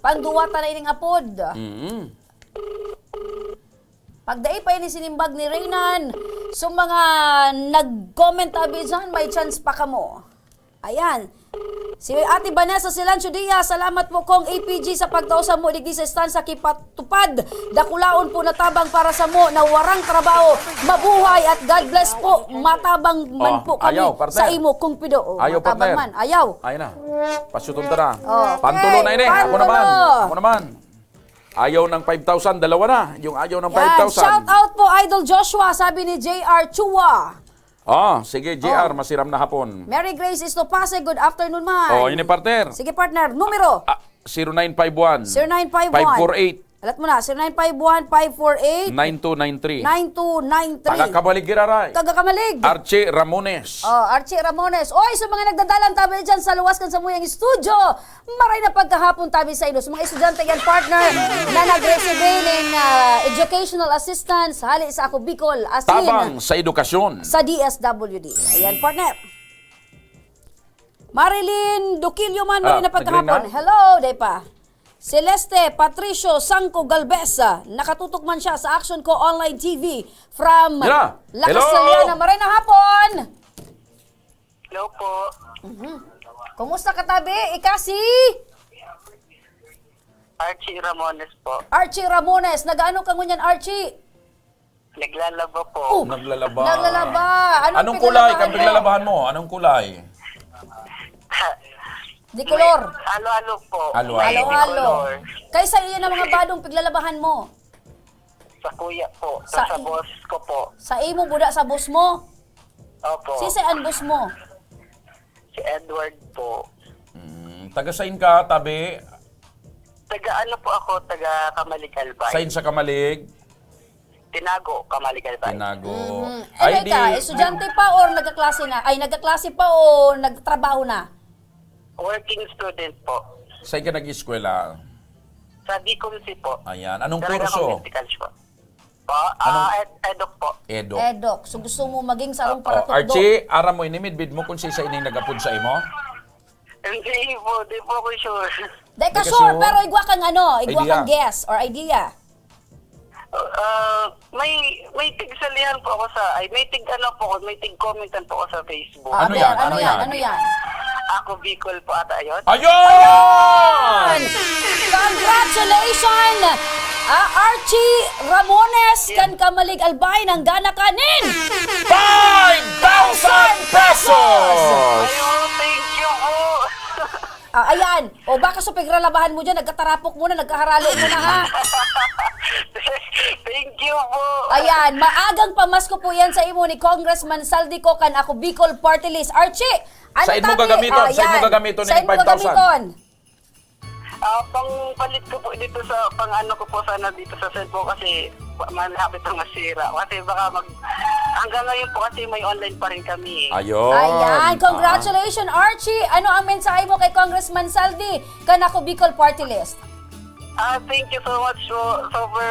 D: Panduwata na ining apod. Pagdai pa yun sinimbag ni Reynan, so mga nag-comment tabi dyan, may chance pa ka mo. Ayan. Si Ate Vanessa Silancio Diaz, salamat po kong APG sa pagtausa mo digdi sa stansa kipatupad. Dakulaon po natabang para sa mo na warang trabaho. Mabuhay at God bless po. Matabang man po kami
E: ayaw, partner.
D: sa imo kung pido.
E: Ayaw,
D: matabang
E: partner.
D: man. Ayaw.
E: Ayaw na. Pasutong na.
D: Okay,
E: Pantulo na ini. Ako
D: pantulo.
E: naman. Ako naman. Ayaw ng 5,000, dalawa na. Yung ayaw ng 5,000.
D: Shout out po Idol Joshua, sabi ni JR Chua.
E: Sige, JR, masiram na hapon.
D: Mary Grace Istopase, good afternoon man.
E: Yun partner.
D: Sige partner, numero.
E: 0951 548
D: 0951. Alat mo na, 0951-548
E: 9293.
D: 9293.
E: Tagakamalig giraray.
D: Tagakamalig.
E: Archie Ramones.
D: Archie Ramones. Oy, sa mga nagdadalan tabi dyan sa luwas kan sa muyang studio, maray na pagkahapon tabi sa ino. Sa mga estudyante yan, partner, na nag-receive ng educational assistance, hali sa ako Bicol, asin.
E: Tabang sa edukasyon.
D: Sa DSWD. Ayan, partner. Marilyn Duquilio man, maray na pagkahapon.
E: nag-ring na?
D: Hello, day pa. Celeste Patricio Sangco Galvesa, nakatutok man siya sa Action Ko Online TV from
E: Mira.
D: La
E: Hello.
D: Castellana. Maray na hapon!
B: Hello po.
D: Kumusta ka tabi? Ikasi?
B: Archie Ramones po.
D: Archie Ramones. Nagaano ka ngunyan, Archie?
B: Naglalaba po.
E: Naglalaba.
D: Naglalaba.
E: Anong kulay kang piglalabahan mo? Anong kulay?
D: Di kolor.
B: Halo-halo po.
E: Halo-halo.
D: Halo-halo. Kaysa iyan ang mga badong piglalabahan mo?
B: Sa kuya po. Sa boss ko po.
D: Sa imo, buda sa boss mo?
B: Opo.
D: Sisi ang boss mo?
B: Si Edward po.
E: Taga-sain ka, tabi?
B: Taga ano po ako? Taga Kamalig Albay.
E: Sain sa Kamalig?
B: Tinago, Kamalig Albay.
E: Tinago.
D: Ay, ka, estudyante pa or nagkaklase na? Ay, nagkaklase pa o nagtrabaho na?
B: Working student po.
E: Saan ka nag-eskwela?
B: Sa DCOMC po.
E: Ayan. Anong
B: Talaga
E: kurso?
B: Community College po. Po, Edok po.
E: Edok.
D: Edok. So gusto mo maging sarong para tukdo?
E: Archie, aram mo, inimidbid mo kung siya ining nagapod sa imo?
B: Hindi po, di po ako sure.
D: Di ka
E: Di ka
D: sure,
E: sure?
D: pero igwa kang ano, igwa
E: Idea.
D: kang guess or idea.
B: May tigsalihan po ako sa, may tig commentan po ako sa Facebook.
E: Ano yan?
D: Ano yan? Ano yan?
B: Ako Bicol po ata yun.
E: Ayun!
D: Congratulations! Archie Ramones, kan Kamalig Albay ng gana kanin!
E: 5,000 pesos!
B: Ayun, thank you po.
D: Ayan, o baka sa pigralabahan mo dyan, nagkatarapok muna, nagkaharalo mo na ha.
B: Thank you po.
D: Ayan, maagang pamasko po yan sa imo ni Congressman Saldico kan ako Bicol Party List. Archie, ano
E: Saan mo
D: tabi?
E: gagamiton? Saan mo
D: Ayan.
E: gagamiton
D: Saan
E: ng
D: mo
E: 5,000?
D: gagamiton?
B: Pang-palit ko po dito sa, pang-ano ko po sana dito sa cellphone kasi malapit ang masira. Kasi baka hanggang ngayon po kasi may online pa rin kami.
E: Ayun.
D: Ayan, congratulations Archie. Ano ang mensahe mo kay Congressman Saldi kan ako Bicol Party List?
B: Thank you so much po. Super,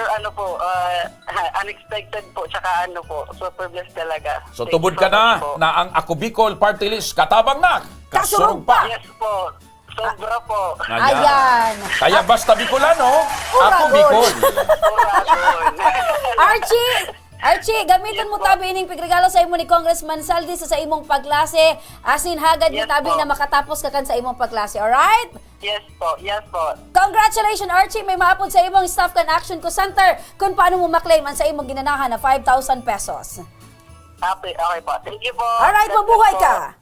B: unexpected po. Tsaka super blessed talaga.
E: So
B: Thank
E: tubod
B: you
E: ka
B: so
E: na
B: much po.
E: na ang Ako Bicol Party List katabang na. Kasurog pa.
B: Yes po. Sobra po.
D: Ayan.
E: Kaya basta Bicolano, ako
D: Uragon.
E: Bicol.
D: Archie, Archie, gamiton mo tabi ining pigregalo sa imo ni Congressman Saldi sa imong paglase. Asin hagad ni
B: Yes
D: tabi
B: po.
D: na makatapos ka kan sa imong paglase. Alright?
B: Yes po, yes po.
D: Congratulations, Archie. May maapod sa imong staff kan Action ko Center kung paano mo maklaim ang sa imong ginanahan na 5,000 pesos.
B: Okay po. Thank you po.
D: Alright, mabuhay ka.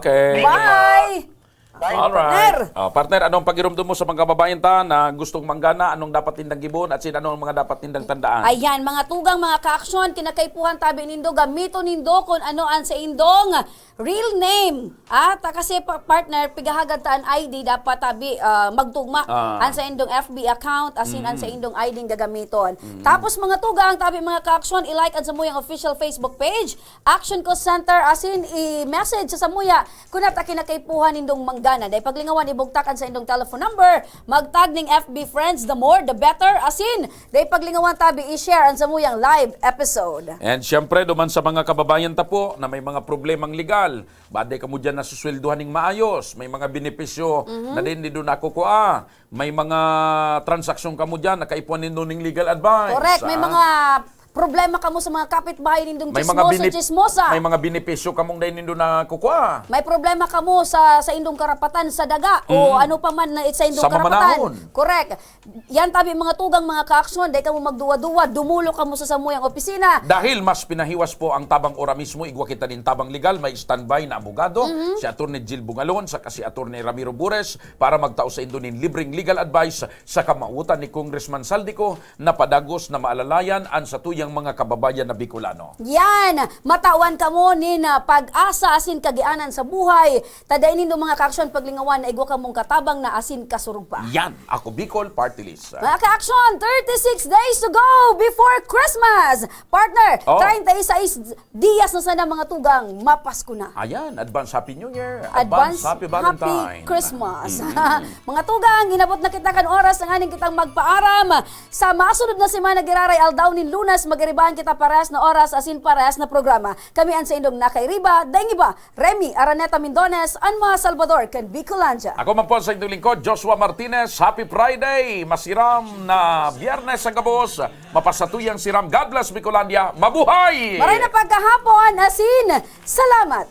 E: Okay.
D: Bye!
E: Alright. Partner, anong pagirumdum mo sa mga kababayan ta na gustong manggana? Anong dapat tindang gibon at anong mga dapat tindang tandaan?
D: Ayan, mga tugang, mga ka-aksyon, kinakaipuhan tabi nindo, gamito nindo kung ano ang sa indong real name. Kasi partner, pigahagad taan ID, dapat tabi magtugma ang sa indong FB account, asin ang sa indong ID gagamiton. Tapos mga tugang, tabi mga ka-aksyon, i-like ang samuyang official Facebook page, Action ko Center, asin i-message sa samuya kung nata kinakaipuhan nindong manggana. Dahil paglingawan, ibugtakan sa indong telephone number, magtag ning FB friends, the more, the better, asin. Dahil paglingawan tabi, i-share ang samuyang live episode.
E: And syempre, duman sa mga kababayan ta po na may mga problemang legal, baday ka mo dyan nasusweldohan ng maayos, may mga benepisyo na din doon nakukuha, may mga transaksyon ka mo dyan, nakaipuan din doon ng legal advice.
D: Correct, may mga problema ka mo sa mga kapitbahay nindong chismosa.
E: May mga benepisyo ka mong din doon nakukuha.
D: May problema ka mo sa indong karapatan sa daga o ano pa man na sa indong
E: Sa
D: karapatan.
E: mamanahon.
D: Correct. Yan tabi mga tugang mga ka-aksyon, dahil ka mo magduwa-duwa, dumulo ka mo sa samuyang opisina.
E: Dahil mas pinahiwas po ang tabang ora mismo, igwa kita din tabang legal, may standby na abogado, si Atty. Jill Bungalon, saka si Atty. Ramiro Bures, para magtao sa Indonin libreng legal advice sa kamautan ni Congressman Saldico na padagos na maalalayan ang sa tuyang mga kababayan na Bicolano.
D: Yan, matawan ka mo ni na pag-asa asin kagianan sa buhay. Taday nindo mga ka-aksyon paglingawan na igwa ka mong katabang na asin kasurug pa.
E: Yan, ako Bicol Party List.
D: Mga ka-aksyon, 36 days to go before Christmas. Partner, 36 dias na sana mga tugang, mapasko na.
E: Ayan, advance Happy New Year.
D: Advance
E: Happy Valentine.
D: Happy Christmas. Mga tugang, inabot na kita kan oras ng aning kitang magpaaram. Sa masunod na semana giraray aldaw nin Lunes, magaribahan kita parehas na oras asin parehas na programa. Kami ang sa indong nakairiba, daingiba, Remy Araneta Mindones, Anma Salvador, kan Bicolanja.
E: Ako man po sa inyong lingkod, Joshua Martinez. Happy Friday! Masiram na Biyernes ang gabos. Mapasatuyang siram. God bless Bicolandia. Mabuhay!
D: Maray na pagkahapon, asin. Salamat!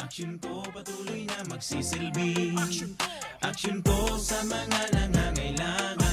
O: Action ko patuloy na magsisilbi. Action ko sa mga nangangailangan.